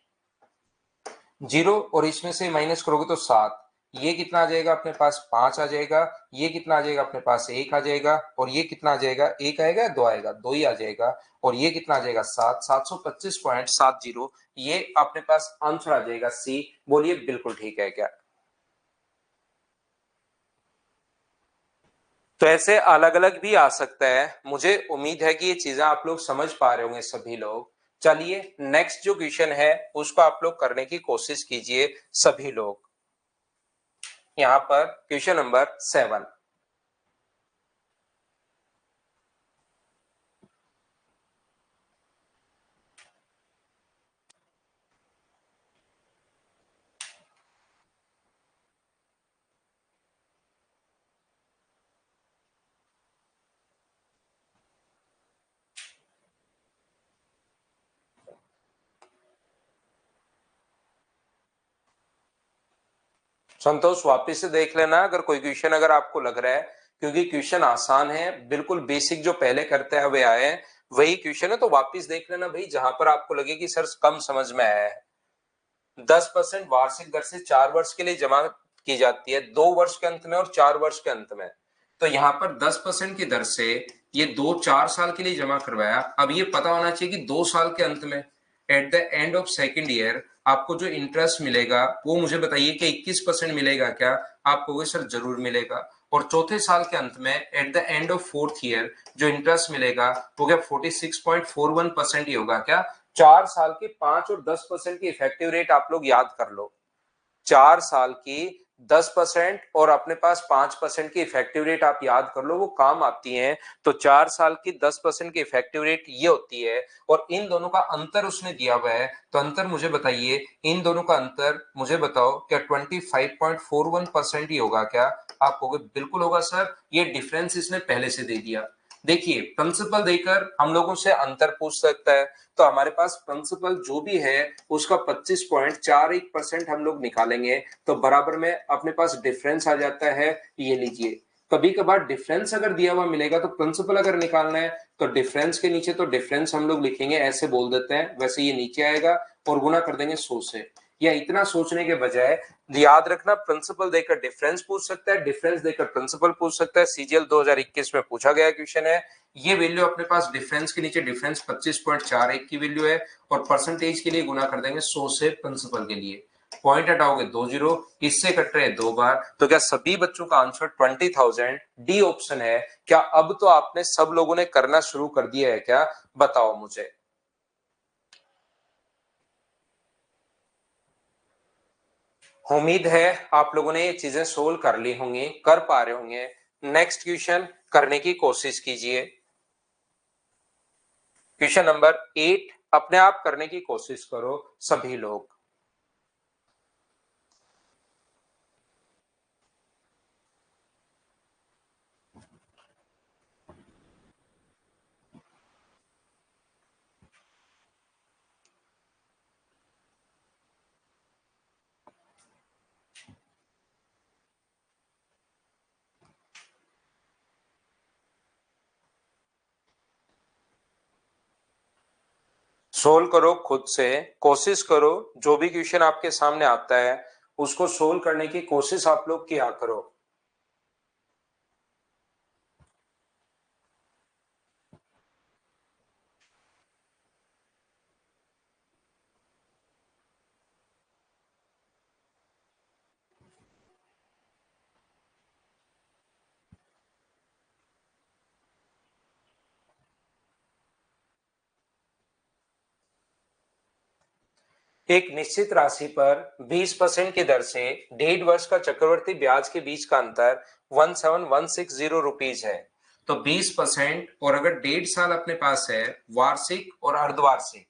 जीरो और इसमें से माइनस करोगे तो 7। ये कितना आ जाएगा अपने पास 5 आ जाएगा। ये कितना आ जाएगा अपने पास 1 आ जाएगा। और ये कितना आ जाएगा 1 आएगा 2 आएगा 2 ही आ जाएगा। और ये कितना आ जाएगा 7, 725.70। ये अपने पास आंसर आ जाएगा सी। बोलिए बिल्कुल ठीक है क्या? तो ऐसे अलग अलग भी आ सकता है। मुझे उम्मीद है कि ये चीजें आप लोग समझ पा रहे होंगे सभी लोग। चलिए नेक्स्ट जो क्वेश्चन है उसको आप लोग करने की कोशिश कीजिए सभी लोग। यहाँ पर क्वेश्चन नंबर 7। संतोष वापस से देख लेना अगर कोई क्वेश्चन अगर आपको लग रहा है, क्योंकि क्वेश्चन आसान है, बिल्कुल बेसिक जो पहले करते हुए आए हैं वही क्वेश्चन है। तो वापस देख लेना भाई, जहां पर आपको लगे कि सर कम समझ में आया है। 10% वार्षिक दर से 4 वर्ष के लिए जमा की जाती है, 2 वर्ष के अंत में और 4 वर्ष के अंत में। तो यहाँ पर 10% की दर से ये 4 साल के लिए जमा करवाया। अब ये पता होना चाहिए कि 2 साल के अंत में at the end of second year आपको जो इंटरेस्ट मिलेगा वो मुझे बताइए कि 21% मिलेगा क्या? आप कहोगे सर जरूर मिलेगा। और चौथे साल के अंत में at the end of fourth year जो इंटरेस्ट मिलेगा वो क्या 46.41% ही होगा क्या? 4 साल की 5 और 10% की इफेक्टिव रेट आप लोग याद कर लो। 4 साल की 10% और अपने पास 5% की इफेक्टिव रेट आप याद कर लो, वो काम आती है। तो 4 साल की 10% की इफेक्टिव रेट ये होती है। और इन दोनों का अंतर उसने दिया हुआ है, तो अंतर मुझे बताइए, इन दोनों का अंतर मुझे बताओ क्या 25.41% ही होगा क्या? आप कहोगे बिल्कुल होगा सर, ये डिफरेंस इसने पहले से दे दिया। देखिए प्रिंसिपल देकर हम लोगों से अंतर पूछ सकता है, तो हमारे पास प्रिंसिपल जो भी है उसका 25.41% हम लोग निकालेंगे, तो बराबर में अपने पास डिफरेंस आ जाता है। ये लीजिए, कभी कभार डिफरेंस अगर दिया हुआ मिलेगा तो प्रिंसिपल अगर निकालना है तो डिफरेंस के नीचे तो डिफरेंस हम लोग लिखेंगे, ऐसे बोल देते हैं, वैसे ये नीचे आएगा और गुना कर देंगे 100 से। या इतना सोचने के बजाय याद रखना, प्रिंसिपल देकर डिफरेंस पूछ सकता है, डिफरेंस देकर प्रिंसिपल पूछ सकता है। सीजीएल 2021 में पूछा गया क्वेश्चन है। ये वैल्यू अपने पास डिफरेंस के नीचे डिफरेंस 25.41 की वैल्यू है और परसेंटेज के लिए गुना कर देंगे 100 से प्रिंसिपल के लिए। पॉइंट हटाओगे 2 जीरो, इससे कट रहे 2 बार, तो क्या सभी बच्चों का आंसर 20,000 डी ऑप्शन है? क्या अब तो आपने सब लोगों ने करना शुरू कर दिया है क्या? बताओ मुझे। उम्मीद है आप लोगों ने ये चीजें सोल्व कर ली होंगी, कर पा रहे होंगे। नेक्स्ट क्वेश्चन करने की कोशिश कीजिए। क्वेश्चन नंबर 8 अपने आप करने की कोशिश करो सभी लोग। सोल्व करो खुद से, कोशिश करो, जो भी क्वेश्चन आपके सामने आता है उसको सोल्व करने की कोशिश आप लोग किया करो। एक निश्चित राशि पर 20% की दर से 1.5 वर्ष का चक्रवर्ती ब्याज के बीच का अंतर 17,160 रुपीज है। तो 20% और अगर 1.5 साल अपने पास है, वार्षिक और अर्धवार्षिक,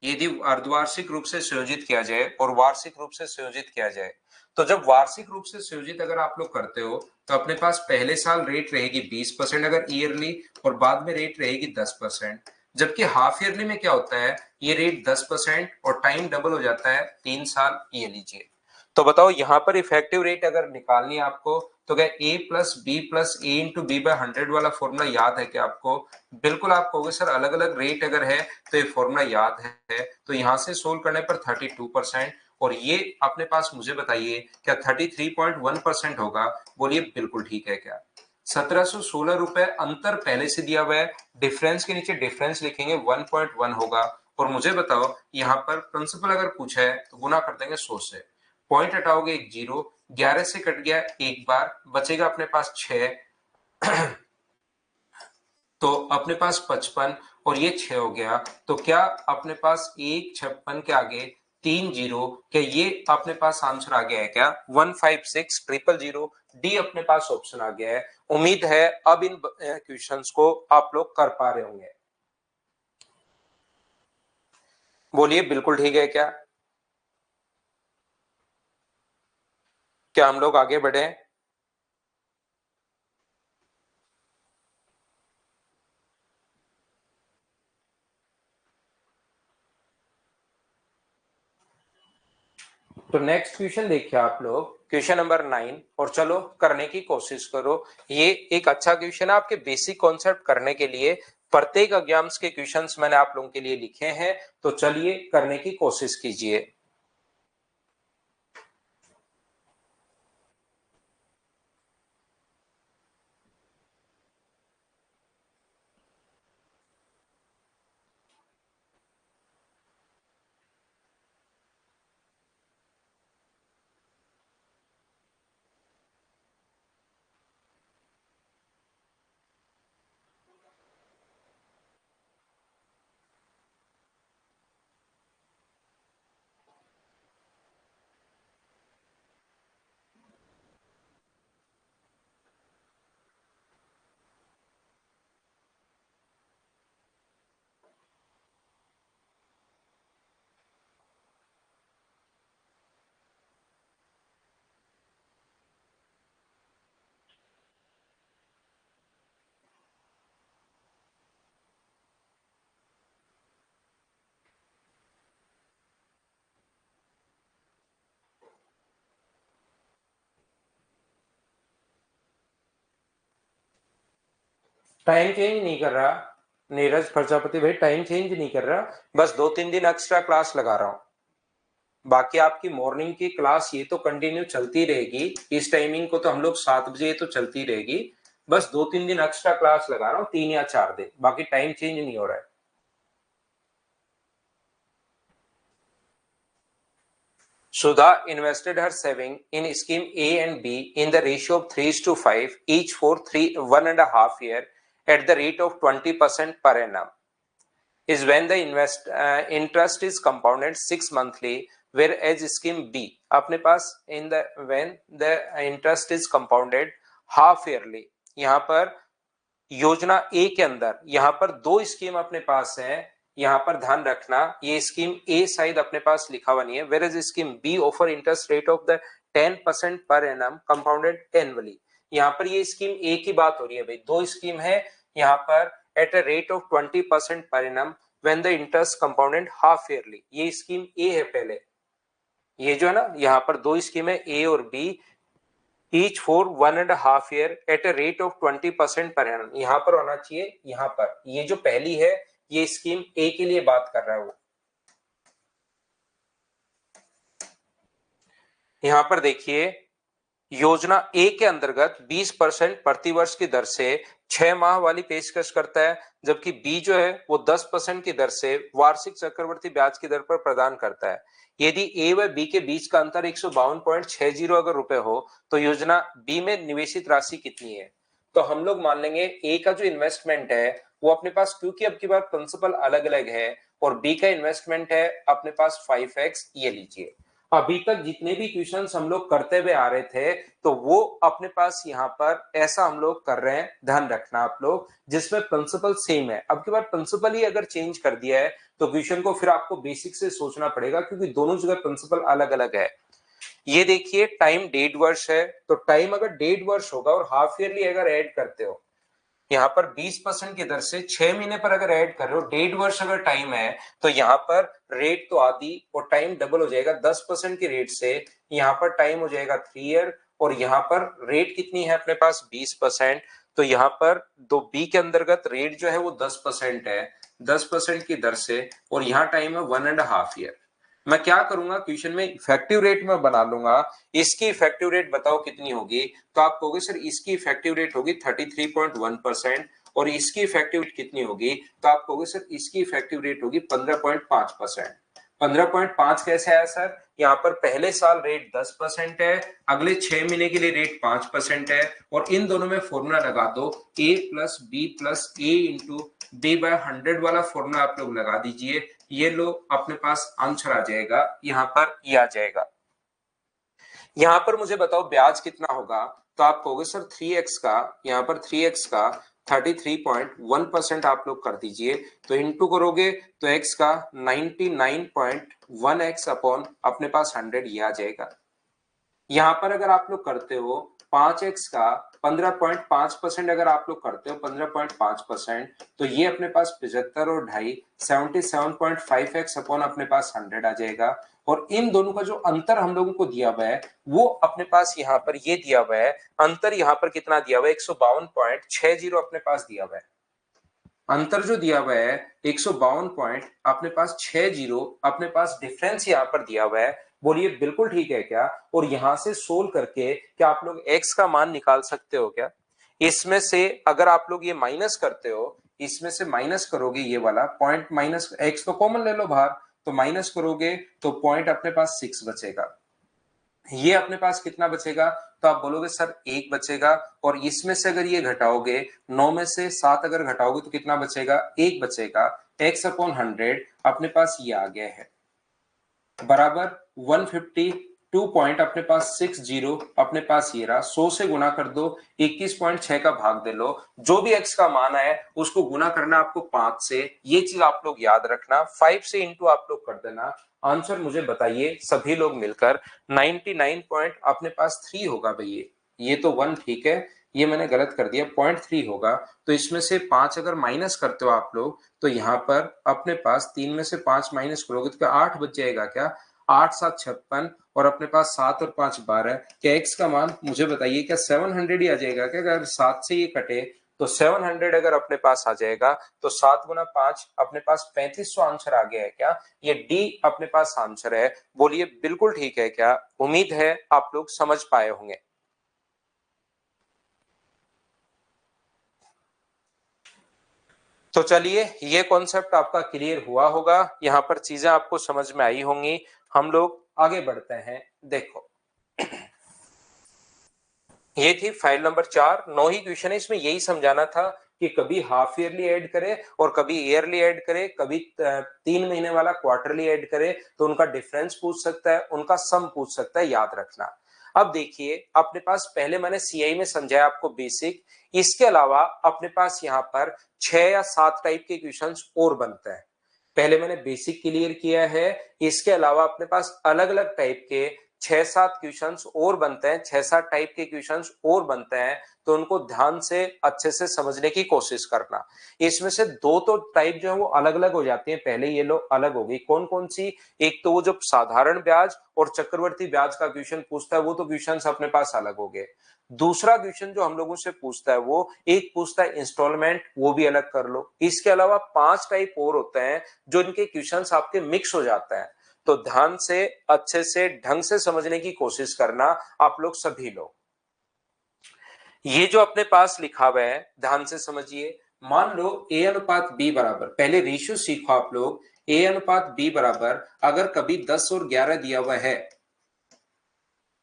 यदि अर्धवार्षिक रूप से संयोजित किया जाए और वार्षिक रूप से संयोजित किया जाए, तो जब वार्षिक रूप से संयोजित अगर आप लोग करते हो तो अपने पास पहले साल रेट रहेगी 20% अगर ईयरली, और बाद में रेट रहेगी 10%। जबकि हाफ ईयरली में क्या होता है, ये रेट 10% और टाइम डबल हो जाता है 3 साल। ये लीजिए, तो बताओ यहाँ पर इफेक्टिव रेट अगर निकालनी है आपको, तो क्या ए plus B plus A into B by 100 वाला फॉर्मूला याद है क्या आपको? बिल्कुल आप कहोगे सर अलग अलग रेट अगर है तो ये फॉर्मूला याद है। तो यहाँ से सोल्व करने पर 32%, और ये अपने पास मुझे बताइए क्या 33.1% होगा? बोलिए बिल्कुल ठीक है क्या? 1716 रुपए अंतर पहले से दिया हुआ है, डिफरेंस के नीचे डिफरेंस लिखेंगे 1.1 होगा। और मुझे बताओ यहाँ पर प्रिंसिपल अगर पूछा है तो गुना कर देंगे 100 से। पॉइंट हटाओगे 1 जीरो, 11 से कट गया एक बार, बचेगा अपने पास 6। तो अपने पास 55 और ये 6 हो गया, तो क्या अपने पास 156 के आगे 3 जीरो, क्या ये अपने पास आंसर आ गया है क्या? 156000। डी अपने पास ऑप्शन आ गया है। उम्मीद है अब इन क्वेश्चंस को आप लोग कर पा रहे होंगे। बोलिए, बिल्कुल ठीक है क्या? क्या हम लोग आगे बढ़े? तो नेक्स्ट क्वेश्चन देखिए आप लोग, क्वेश्चन नंबर 9, और चलो करने की कोशिश करो। ये एक अच्छा क्वेश्चन है आपके बेसिक कॉन्सेप्ट करने के लिए। प्रत्येक एग्जाम्स के क्वेश्चंस मैंने आप लोगों के लिए लिखे हैं, तो चलिए करने की कोशिश कीजिए। टाइम चेंज नहीं कर रहा नीरज प्रजापति भाई, टाइम चेंज नहीं कर रहा, बस 2-3 दिन एक्स्ट्रा क्लास लगा रहा हूं। बाकी आपकी मॉर्निंग की क्लास ये तो कंटिन्यू चलती रहेगी, इस टाइमिंग को तो हम लोग 7 बजे तो चलती रहेगी। बस 2-3 दिन एक्स्ट्रा क्लास लगा रहा हूँ, 3 या 4 दिन, बाकी टाइम चेंज नहीं हो रहा है। Sudha invested her saving in scheme A and B in the ratio of 3:5, each for 1.5 years at the rate of 20% per annum. Is when the interest is compounded 6 monthly, whereas scheme B अपने पास in the when the interest is compounded half yearly। यहाँ पर योजना ए के अंदर यहाँ पर दो scheme अपने पास है, यहाँ पर ध्यान रखना ये स्कीम ए शायद अपने पास लिखा हुआ नहीं है, where is scheme B offer interest rate of the 10% per annum compounded annually. यहाँ पर ये स्कीम ए की बात हो रही है भाई, दो स्कीम है यहाँ पर at a rate of 20% per annum when the interest compounded half yearly. ये स्कीम ए है पहले, ये जो है ना यहाँ पर दो स्कीम है ए और B, each for 1.5 year at a rate of 20% per annum। यहां पर होना चाहिए, यहां पर ये जो पहली है ये स्कीम ए के लिए बात कर रहा है वो। यहां पर देखिए योजना ए के अंतर्गत 20% प्रतिवर्ष की दर से 6 माह वाली पेशकश करता है, जबकि बी जो है वो 10% की दर से वार्षिक चक्रवर्ती ब्याज की दर पर प्रदान करता है। यदि ए व बी के बीच का अंतर 152.60 अगर रुपए हो तो योजना बी में निवेशित राशि कितनी है? तो हम लोग मान लेंगे ए का जो इन्वेस्टमेंट है वो अपने पास, क्योंकि अब की बार प्रिंसिपल अलग अलग है, और बी का इन्वेस्टमेंट है अपने पास 5x। ये लीजिए, अभी तक जितने भी क्वेश्चंस हम लोग करते हुए आ रहे थे तो वो अपने पास यहाँ पर ऐसा हम लोग कर रहे हैं, ध्यान रखना आप लोग, जिसमें प्रिंसिपल सेम है। अब की बार प्रिंसिपल ही अगर चेंज कर दिया है तो क्वेश्चन को फिर आपको बेसिक से सोचना पड़ेगा, क्योंकि दोनों जगह प्रिंसिपल अलग अलग है। ये देखिए टाइम 1.5 वर्ष है, तो टाइम अगर 1.5 वर्ष होगा और हाफ ईयरली अगर ऐड करते हो यहाँ पर 20% की दर से 6 महीने पर अगर ऐड कर रहे हो, 1.5 वर्ष अगर टाइम है तो यहाँ पर रेट तो आधी और टाइम डबल हो जाएगा। 10% की रेट से यहाँ पर टाइम हो जाएगा 3 ईयर, और यहाँ पर रेट कितनी है अपने पास 20%। तो यहाँ पर दो बी के अंतर्गत रेट जो है वो 10% है, 10% की दर से, और यहाँ टाइम है 1.5 ईयर। मैं क्या करूंगा क्वेश्चन में इफेक्टिव रेट में बना लूंगा, इसकी इफेक्टिव रेट बताओ कितनी होगी? तो आप कहोगे सर इसकी इफेक्टिव रेट होगी 33.1%, और इसकी इफेक्टिव रेट कितनी होगी? तो आप कहोगे सर इसकी इफेक्टिव रेट होगी 15.5%। 15.5 कैसे आया सर? यहाँ पर पहले साल रेट 10% है, अगले 6 महीने के लिए रेट 5% है, और इन दोनों में फॉर्मूला लगा दो a plus B plus A into B by 100 वाला फॉर्मूला आप लोग लगा दीजिए। ये लो अपने पास आंसर आ जाएगा, यहाँ पर ये आ जाएगा। यहाँ पर मुझे बताओ ब्याज कितना होगा? तो आप कहोगे सर 3x का, यहाँ पर 3x का 33.1% आप लोग कर दीजिए, तो इंटू करोगे तो x का 99.1x अपॉन अपने पास 100 ये आ जाएगा। यहाँ पर अगर आप लोग करते हो 5x का 15.5% अगर आप लोग करते हो 15.5%, तो ये अपने पास 75 और 2.5 77.5x अपॉन अपने पास 100 आ जाएगा। और इन दोनों का जो अंतर हम लोगों को दिया हुआ है वो अपने पास यहाँ पर ये दिया हुआ है, अंतर यहाँ पर कितना दिया हुआ है 152.60 अपने पास दिया हुआ है। अंतर जो दिया हुआ है 152 पॉइंट अपने पास 60 अपने पास डिफरेंस यहाँ पर दिया हुआ है। बोलिए बिल्कुल ठीक है क्या? और यहां से सोल्व करके क्या आप लोग x का मान निकाल सकते हो क्या? इसमें से अगर आप लोग ये माइनस करते हो, इसमें से माइनस करोगे ये वाला पॉइंट, माइनस x तो कॉमन ले लो बाहर, तो माइनस करोगे तो पॉइंट अपने पास 6 बचेगा। ये अपने पास कितना बचेगा? तो आप बोलोगे सर 1 बचेगा, और इसमें से अगर ये घटाओगे 9 में से 7 अगर घटाओगे तो कितना बचेगा? 1 बचेगा। x अपॉन 100 अपने पास ये आ गया है बराबर 152 पॉइंट अपने पास 60 अपने पास ये रहा। 100 से गुना कर दो, 21.6 का भाग दे लो, जो भी x का मान है उसको गुना करना आपको 5 से, ये चीज आप लोग याद रखना। 5 से इंटू आप लोग कर देना। आंसर मुझे बताइए सभी लोग मिलकर 99 पॉइंट अपने पास 3 होगा भैया। ये तो 1 ठीक है, ये मैंने गलत कर दिया, 0.3 होगा। तो इसमें से 5 अगर माइनस करते हो आप लोग तो यहाँ पर अपने पास 3 में से 5 माइनस करोगे तो क्या 8 बच जाएगा क्या? 8 7 56 और अपने पास 7 और 5 12। क्या x का मान मुझे बताइए क्या 700 ही आ जाएगा क्या? अगर 7 से ये कटे तो 700 अगर अपने पास आ जाएगा तो 7 गुना 5 अपने पास 3500 आंसर आ गया है क्या? ये डी अपने पास आंसर है। बोलिए बिल्कुल ठीक है क्या? उम्मीद है आप लोग समझ पाए होंगे। तो चलिए ये कॉन्सेप्ट आपका क्लियर हुआ होगा, यहाँ पर चीजें आपको समझ में आई होंगी। हम लोग आगे बढ़ते हैं। देखो ये थी फाइल नंबर 4, 9 ही क्वेश्चन है, इसमें यही समझाना था कि कभी हाफ ईयरली ऐड करे और कभी ईयरली ऐड करे, कभी 3 महीने वाला क्वार्टरली ऐड करे, तो उनका डिफरेंस पूछ सकता है, उनका सम पूछ सकता है, याद रखना। अब देखिए अपने पास पहले मैंने सीआई में समझाया आपको बेसिक, इसके अलावा अपने पास यहाँ पर 6 या 7 टाइप के क्वेश्चंस और बनते हैं। पहले मैंने बेसिक क्लियर किया है, इसके अलावा अपने पास अलग अलग टाइप के 6-7 क्वेश्चंस और बनते हैं, 6-7 टाइप के क्वेश्चंस और बनते हैं, तो उनको ध्यान से अच्छे से समझने की कोशिश करना। इसमें से 2 तो टाइप जो है वो अलग अलग हो जाती है, पहले ये लो अलग हो गई। कौन कौन सी? एक तो वो जब साधारण ब्याज और चक्रवर्ती ब्याज का क्वेश्चन पूछता है वो तो क्वेश्चन अपने पास अलग हो गए। दूसरा क्वेश्चन जो हम लोगों से पूछता है वो एक पूछता है इंस्टॉलमेंट, वो भी अलग कर लो। इसके अलावा 5 टाइप और होते हैं जो इनके क्वेश्चंस आपके मिक्स हो जाते हैं, तो ध्यान से अच्छे से ढंग से समझने की कोशिश करना आप लोग सभी लोग। ये जो अपने पास लिखा हुआ है ध्यान से समझिए। मान लो a अनुपात b बराबर, पहले रेशियो सीखो आप लोग। a अनुपात b बराबर अगर कभी 10 और 11 दिया हुआ है,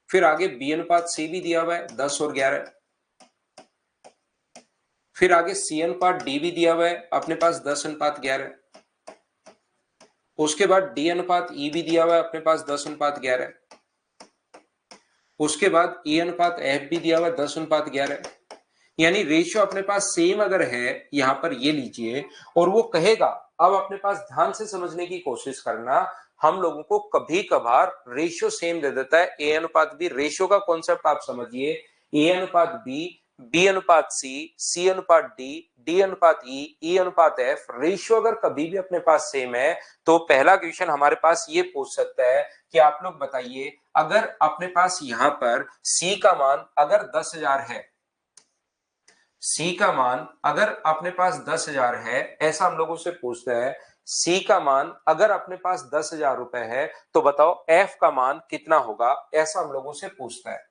फिर आगे b अनुपात c भी दिया हुआ है 10 और 11, फिर आगे c अनुपात d भी दिया हुआ है अपने पास 10 अनुपात 11, उसके बाद d अनुपात e भी दिया हुआ है अपने पास 10 अनुपात 11, उसके बाद e अनुपात f भी दिया हुआ है 10 अनुपात 11। यानी रेशियो अपने पास सेम अगर है, यहां पर ये लीजिए, और वो कहेगा, अब अपने पास ध्यान से समझने की कोशिश करना, हम लोगों को कभी कभार रेशियो सेम दे देता है। ए अनुपात बी, रेशियो का कॉन्सेप्ट आप समझिए। ए अनुपात बी अनुपात सी अनुपात डी अनुपात ई अनुपात एफ, रेशियो अगर कभी भी अपने पास सेम है तो पहला क्वेश्चन हमारे पास ये पूछ सकता है कि आप लोग बताइए अगर अपने पास यहां पर सी का मान अगर 10,000 है, सी का मान अगर अपने पास 10,000 है, ऐसा हम लोगों से पूछते हैं। सी का मान अगर अपने पास 10,000 रुपए है तो बताओ एफ का मान कितना होगा, ऐसा हम लोगों से पूछता है।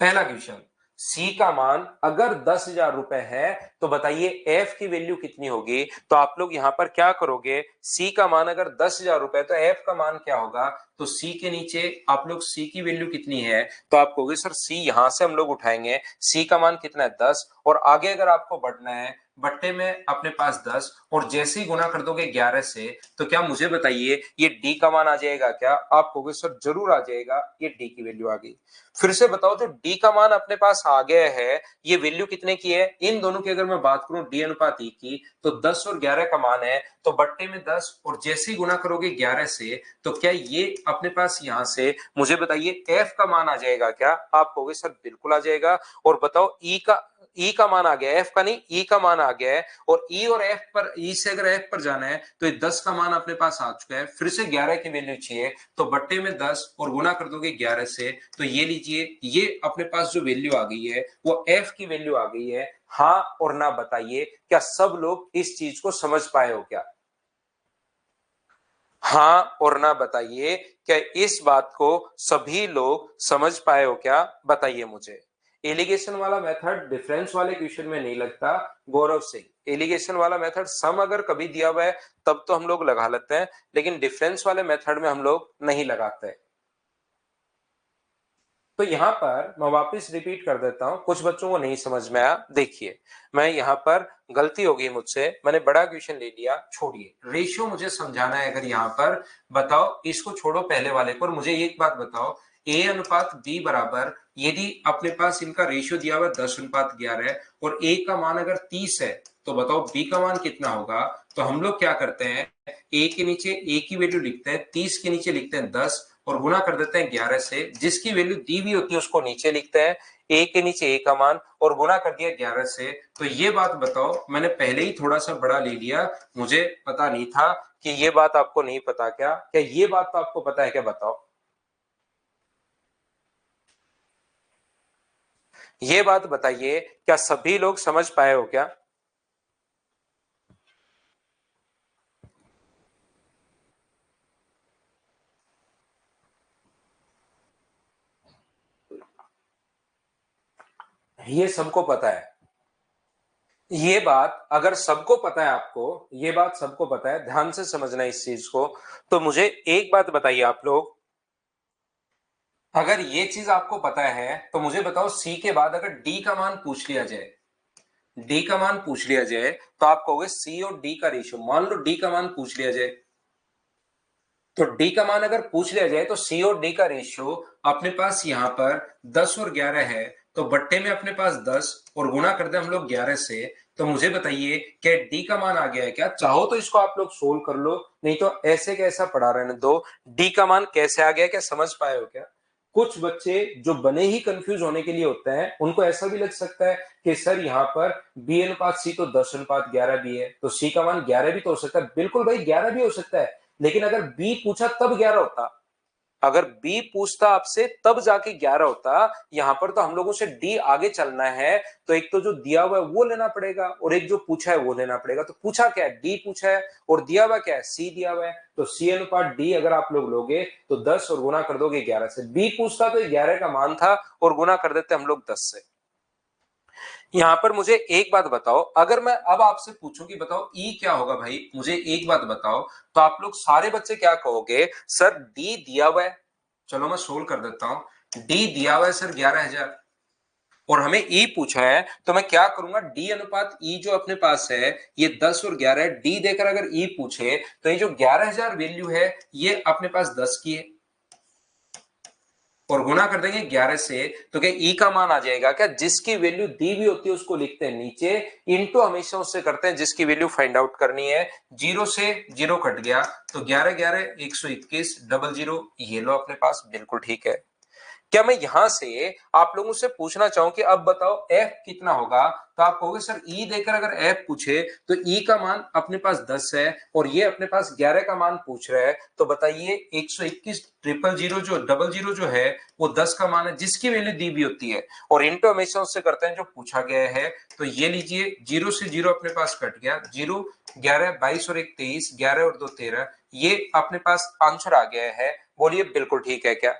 पहला क्वेश्चन। सी का मान अगर 10,000 रुपए है तो बताइए एफ की वैल्यू कितनी होगी। तो आप लोग यहां पर क्या करोगे, सी का मान अगर 10,000 रुपए तो एफ का मान क्या होगा, तो सी के नीचे आप लोग सी की वैल्यू कितनी है, तो आप कहोगे सर सी यहां से हम लोग उठाएंगे, सी का मान कितना है 10, और आगे अगर आपको बढ़ना है बट्टे में अपने पास 10 और जैसे ही गुना कर दोगे 11 से, तो क्या मुझे बताइए ये डी का मान आ जाएगा क्या, आप कहोगे सर जरूर आ जाएगा, ये डी की वैल्यू आ गई। फिर से बताओ जो डी का मान अपने पास आ गया है ये वैल्यू कितने की है, इन दोनों की अगर मैं बात करूं डी अनुपात ई की, तो 10 और 11 का मान है, तो बट्टे में 10 और जैसे ही गुना करोगे 11 से, तो क्या ये अपने पास यहां से मुझे बताइए एफ का मान आ जाएगा क्या, आप कहोगे सर बिल्कुल आ जाएगा। और बताओ ई का मान आ गया, एफ का नहीं ई का मान आ गया है, और ई और एफ पर, ई से अगर एफ पर जाना है तो ये 10 का मान अपने पास आ चुका है, फिर से 11 की वैल्यू चाहिए, तो बट्टे में 10 और गुना कर दोगे 11 से, तो ये लीजिए ये अपने पास जो वैल्यू आ गई है वो एफ की वैल्यू आ गई है। हाँ और ना बताइए क्या सब लोग इस चीज को समझ पाए हो क्या, हाँ और ना बताइए क्या इस बात को सभी लोग समझ पाए हो क्या, बताइए मुझे। एलिगेशन वाला मेथड डिफरेंस वाले क्वेश्चन में नहीं लगता गौरव सिंह, एलिगेशन वाला मेथड सम अगर कभी दिया हुआ है तब तो हम लोग लगा लेते हैं, लेकिन डिफरेंस वाले मेथड में हम लोग नहीं लगाते। तो यहां पर मैं वापस रिपीट कर देता हूं, कुछ बच्चों को नहीं समझ में आया, देखिए मैं यहां पर गलती हो गई मुझसे, मैंने बड़ा क्वेश्चन ले लिया, छोड़िए रेशियो मुझे समझाना है, अगर यहां पर बताओ इसको छोड़ो पहले वाले पर, मुझे एक बात बताओ ए अनुपात बी बराबर, यदि अपने पास इनका रेशियो दिया हुआ 10:11 और ए का मान अगर 30 है, तो बताओ बी का मान कितना होगा। तो हम लोग क्या करते हैं, ए के नीचे ए की वैल्यू लिखते हैं, 30 के नीचे लिखते हैं 10 और गुना कर देते हैं 11 से, जिसकी वैल्यू दी हुई होती है उसको नीचे लिखते हैं, ए के नीचे ए का मान और गुना कर दिया 11 से। तो ये बात बताओ, मैंने पहले ही थोड़ा सा बड़ा ले लिया, मुझे पता नहीं था कि ये बात आपको नहीं पता क्या, क्या ये बात तो आपको पता है क्या, बताओ ये बात बताइए, क्या सभी लोग समझ पाए हो क्या। ये सबको पता है, ये बात अगर सबको पता है, आपको ये बात सबको पता है, ध्यान से समझना इस चीज को। तो मुझे एक बात बताइए आप लोग, अगर ये चीज आपको पता है तो मुझे बताओ सी के बाद अगर डी का मान पूछ लिया जाए, डी का मान पूछ लिया जाए, तो आप कहोगे सी और डी का रेशियो, मान लो डी का मान पूछ लिया जाए, तो डी का मान अगर पूछ लिया जाए तो सी और डी का रेशियो अपने पास यहां पर 10 और 11 है, तो बट्टे में अपने पास 10 और गुना कर दे हम लोग 11 से, तो मुझे बताइए क्या डी का मान आ गया है क्या, चाहो तो इसको आप लोग सोल्व कर लो, नहीं तो ऐसे कैसा पढ़ा रहने दो, डी का मान कैसे आ गया, क्या समझ पाए हो क्या। कुछ बच्चे जो बने ही कंफ्यूज होने के लिए होते हैं, उनको ऐसा भी लग सकता है कि सर यहाँ पर बी अनुपात सी तो 10:11 भी है, तो सी का मान 11 भी तो हो सकता है, बिल्कुल भाई 11 भी हो सकता है, लेकिन अगर बी पूछा तब 11 होता, अगर बी पूछता आपसे तब जाके 11 होता। यहां पर तो हम लोगों से डी आगे चलना है, तो एक तो जो दिया हुआ है वो लेना पड़ेगा और एक जो पूछा है वो लेना पड़ेगा, तो पूछा क्या है, डी पूछा है, और दिया हुआ क्या है, सी दिया हुआ है, तो सी अनुपात डी अगर आप लोग लोगे तो 10 और गुना कर दोगे 11 से, बी पूछता तो 11 का मान था और गुना कर देते हम लोग 10 से। यहां पर मुझे एक बात बताओ, अगर मैं अब आपसे पूछूं कि बताओ ई क्या होगा, भाई मुझे एक बात बताओ, तो आप लोग सारे बच्चे क्या कहोगे, सर डी दिया हुआ है, चलो मैं सोल्व कर देता हूं, डी दिया हुआ है सर 11,000 और हमें ई पूछा है, तो मैं क्या करूंगा, डी अनुपात ई जो अपने पास है ये 10 और 11 है, डी देकर अगर ई पूछे तो ये जो 11,000 वैल्यू है ये अपने पास 10 की है और गुना कर देंगे 11 से, तो क्या ई का मान आ जाएगा क्या, जिसकी वैल्यू दी हुई होती है उसको लिखते हैं नीचे, इनटू हमेशा उससे करते हैं जिसकी वैल्यू फाइंड आउट करनी है, जीरो से जीरो कट गया, तो 11 11 121 00, ये लो अपने पास, बिल्कुल ठीक है। क्या मैं यहां से आप लोगों से पूछना चाहूं कि अब बताओ एफ कितना होगा, तो आप कहोगे सर ई देकर अगर एफ पूछे तो ई का मान अपने पास 10 है और ये अपने पास 11 का मान पूछ रहा है, तो बताइए 121 000 जो 00 जो है वो 10 का मान है जिसकी वैल्यू दी भी होती है, और इंटू हमेशा उससे करते हैं जो पूछा गया है, तो ये लीजिए जीरो से जीरो अपने पास कट गया, जीरो 11 22 और 1 23, 11 और 2 13, ये अपने पास आंसर आ गया है, बोलिए बिल्कुल ठीक है क्या।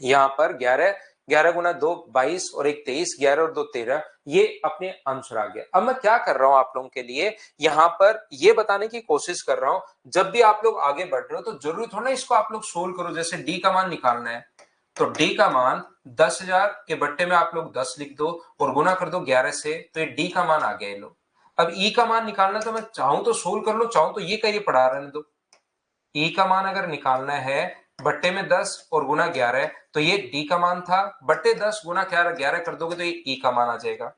यहां पर 11 11 गुना 2 22 और 1 23, 11 और 2 13, ये अपने आंसर आ गया। अब मैं क्या कर रहा हूं आप लोगों के लिए, यहां पर ये बताने की कोशिश कर रहा हूं, जब भी आप लोग आगे बढ़ रहे हो तो जरूरी थोड़ा ना इसको आप लोग सोल्व करो। जैसे डी का मान निकालना है तो डी का मान 10,000 के बट्टे में आप लोग 10 लिख दो और गुना कर दो 11 से, तो ये डी का मान आ गया। लो अब ई का मान निकालना, तो मैं चाहूं तो सोल्व कर लो, चाहूं तो ये कहिए पढ़ा रहने दो। ई का मान अगर निकालना है बट्टे में 10 और गुना 11, तो ये डी का मान था, बट्टे 10 गुना 11 कर दोगे तो ये ई का मान आ जाएगा।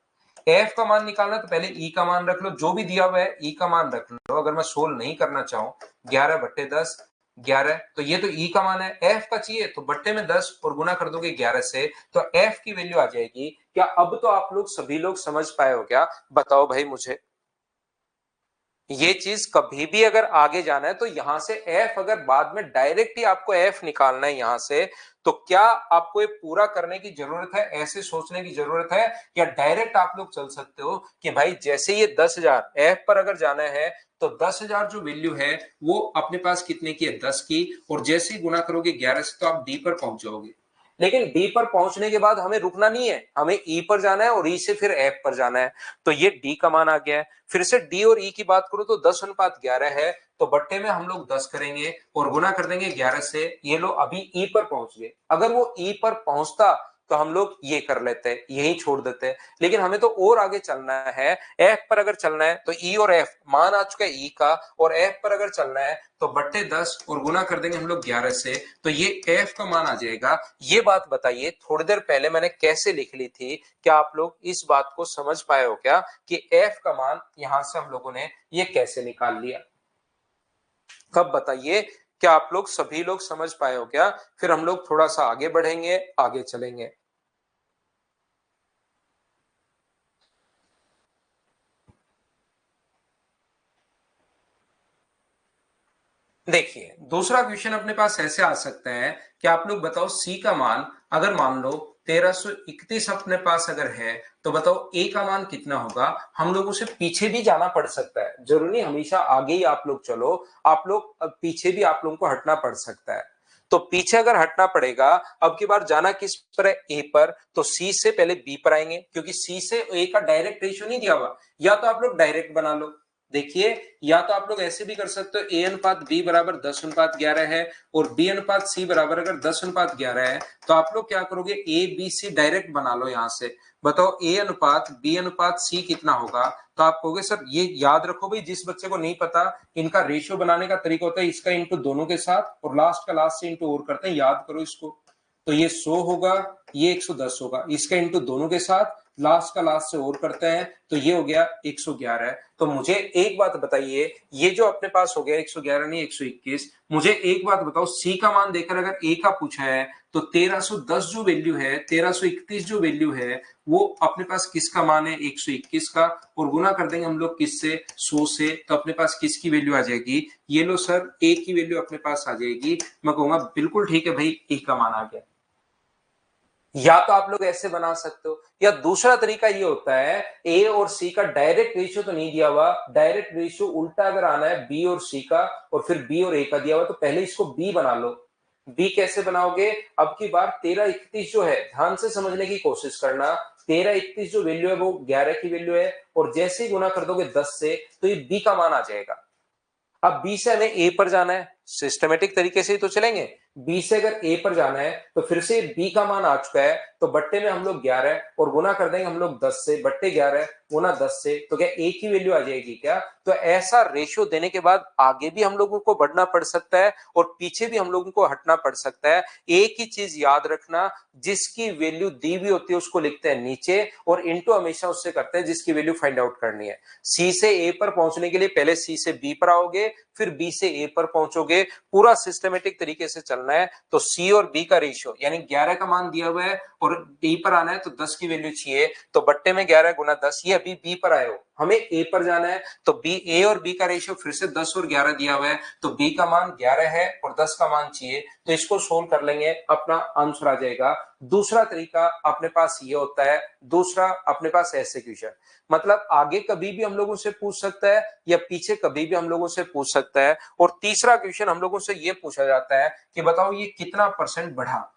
एफ का मान निकालना तो पहले ई का मान रख लो, जो भी दिया हुआ है ई का मान रख लो। अगर मैं सोल्व नहीं करना चाहूं 11 बट्टे 10 11, तो ये तो ई का मान है। एफ का चाहिए तो बट्टे में 10 और गुना कर दोगे 11 से, तो एफ की वैल्यू आ जाएगी। क्या अब तो आप लोग सभी लोग समझ पाए हो क्या? बताओ भाई मुझे। ये चीज कभी भी अगर आगे जाना है तो यहां से एफ, अगर बाद में डायरेक्ट ही आपको एफ निकालना है यहां से, तो क्या आपको ये पूरा करने की जरूरत है, ऐसे सोचने की जरूरत है, या डायरेक्ट आप लोग चल सकते हो कि भाई जैसे ये 10,000 एफ पर अगर जाना है तो 10,000 जो वैल्यू है वो अपने पास कितने की है, 10 की, और जैसे ही गुना करोगे 11 से तो आप डी पर पहुंच जाओगे। लेकिन डी पर पहुंचने के बाद हमें रुकना नहीं है, हमें ई पर जाना है और ई से फिर एफ पर जाना है। तो ये डी का मान आ गया है। फिर से डी और ई की बात करो तो 10:11 है, तो बट्टे में हम लोग 10 करेंगे और गुना कर देंगे 11 से। ये लो अभी ई पर पहुंच गए। अगर वो ई पर पहुंचता तो हम लोग ये कर लेते हैं, यही छोड़ देते हैं, लेकिन हमें तो और आगे चलना है। एफ पर अगर चलना है तो ई और एफ मान आ चुका है ई का, और एफ पर अगर चलना है तो बट्टे 10 और गुना कर देंगे हम लोग 11 से, तो ये एफ का मान आ जाएगा। ये बात बताइए थोड़ी देर पहले मैंने कैसे लिख ली थी, क्या आप लोग इस बात को समझ पाए हो क्या कि एफ का मान यहां से हम लोगों ने ये कैसे निकाल लिया? कब बताइए, क्या आप लोग सभी लोग समझ पाए हो क्या? फिर हम लोग थोड़ा सा आगे बढ़ेंगे, आगे चलेंगे। देखिए दूसरा क्वेश्चन अपने पास ऐसे आ सकता है कि आप लोग बताओ सी का मान, अगर मान लो 1331 अपने पास अगर है, तो बताओ ए का मान कितना होगा। हम लोगों से पीछे भी जाना पड़ सकता है, जरूरी नहीं हमेशा आगे ही आप लोग चलो, आप लोग पीछे भी आप लोगों को हटना पड़ सकता है। तो पीछे अगर हटना पड़ेगा, अब की बार जाना किस पर है, ए पर, तो सी से पहले बी पर आएंगे, क्योंकि सी से ए का डायरेक्ट रेशियो नहीं दिया हुआ। या तो आप लोग डायरेक्ट बना लो, देखिए, या तो आप लोग ऐसे भी कर सकते हो, ए अनुपात बी बराबर 10:11 है और बी अनुपात सी बराबर अगर 10:11 है, तो आप लोग क्या करोगे, ए बी सी डायरेक्ट बना लो। यहां से बताओ ए अनुपात बी अनुपात सी कितना होगा, तो आप कहोगे सर ये याद रखो भाई, जिस बच्चे को नहीं पता, इनका रेशियो बनाने का तरीका होता है इसका इंटू दोनों के साथ और लास्ट का लास्ट से इंटू और करते हैं, याद करो इसको। तो ये 100 होगा, ये 110 होगा, इसका इंटू दोनों के साथ, लास्ट का लास्ट से और करते हैं, तो ये हो गया 111। तो मुझे एक बात बताइए, ये जो अपने पास हो गया 111 नहीं 121, मुझे एक बात बताओ, सी का मान देकर अगर ए का पूछा है तो 1310 जो वैल्यू है, 1331 जो वैल्यू है, वो अपने पास किसका मान है, 121 का, और गुना कर देंगे हम लोग किससे, 100 से, तो अपने पास किसकी वैल्यू आ जाएगी, ये लो सर ए की वैल्यू अपने पास आ जाएगी। मैं कहूंगा बिल्कुल ठीक है भाई, ए का मान आ गया। या तो आप लोग ऐसे बना सकते हो, या दूसरा तरीका ये होता है, ए और सी का डायरेक्ट रेशियो तो नहीं दिया हुआ, डायरेक्ट रेशियो उल्टा अगर आना है बी और सी का, और फिर बी और ए का दिया हुआ, तो पहले इसको बी बना लो। बी कैसे बनाओगे, अब की बार 1331 जो है, ध्यान से समझने की कोशिश करना, 1331 जो वैल्यू है वो 11 की वैल्यू है, और जैसे ही गुना कर दोगे 10 से, तो ये बी का मान आ जाएगा। अब बी से हमें ए पर जाना है, सिस्टमेटिक तरीके से ही तो चलेंगे। बी से अगर ए पर जाना है तो फिर से बी का मान आ चुका है, तो बट्टे में हम लोग 11 और गुना कर देंगे हम लोग 10 से, बट्टे 11 गुना 10 से, तो क्या ए की वैल्यू आ जाएगी क्या? तो ऐसा रेशियो देने के बाद आगे भी हम लोगों को बढ़ना पड़ सकता है और पीछे भी हम लोगों को हटना पड़ सकता है। एक ही चीज याद रखना, जिसकी वैल्यू दी हुई होती है उसको लिखते हैं नीचे, और इंटू हमेशा उससे करते हैं जिसकी वैल्यू फाइंड आउट करनी है। सी से ए पर पहुंचने के लिए पहले सी से बी पर आओगे, फिर बी से ए पर पहुंचोगे, पूरा सिस्टमेटिक तरीके से चलना है। तो सी और बी का रेशियो, यानी 11 का मान दिया हुआ है और बी पर आना है तो 10 की वैल्यू चाहिए, तो बट्टे में 11 गुना 10, ये अभी बी पर आए हो, हमें ए पर जाना है, तो बी ए और बी का रेशियो फिर से 10 और 11 दिया हुआ है, तो बी का मान 11 है और 10 का मान चाहिए, तो इसको सोल्व कर लेंगे, अपना आंसर आ जाएगा। दूसरा तरीका अपने पास ये होता है, दूसरा अपने पास ऐसे क्वेश्चन, मतलब आगे कभी भी हम लोगों से पूछ सकता है या पीछे कभी भी हम लोगों से पूछ सकता है। और तीसरा क्वेश्चन हम लोगों से ये पूछा जाता है कि बताओ ये कितना परसेंट बढ़ा,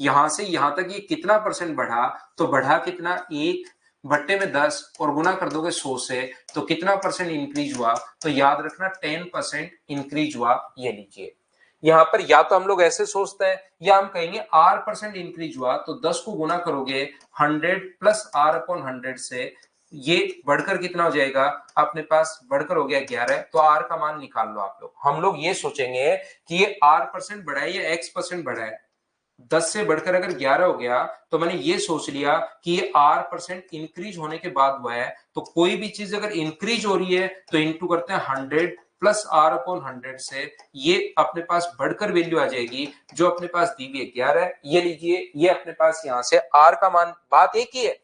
यहां से यहां तक ये कितना परसेंट बढ़ा, तो बढ़ा कितना 1 बट्टे में 10 और गुना कर दोगे 100 से, तो कितना परसेंट इंक्रीज हुआ, तो याद रखना 10% इंक्रीज हुआ। ये लीजिए यहां पर या तो हम लोग ऐसे सोचते हैं या हम कहेंगे R% इंक्रीज हुआ, तो 10 को गुना करोगे 100 प्लस R/100 से, ये बढ़कर कितना हो जाएगा अपने पास, बढ़कर हो गया 11, तो R का मान निकाल लो आप लोग। हम लोग ये सोचेंगे कि ये R% बढ़ा है या X% बढ़ा है। 10 से बढ़कर अगर 11 हो गया तो मैंने ये सोच लिया कि ये R% इंक्रीज होने के बाद हुआ है। तो कोई भी चीज अगर इंक्रीज हो रही है तो इंटू करते हैं 100 प्लस R/100 से, ये अपने पास बढ़कर वैल्यू आ जाएगी जो अपने पास दी हुई है 11। ये लीजिए ये अपने पास यहां से R का मान, बात एक ही है,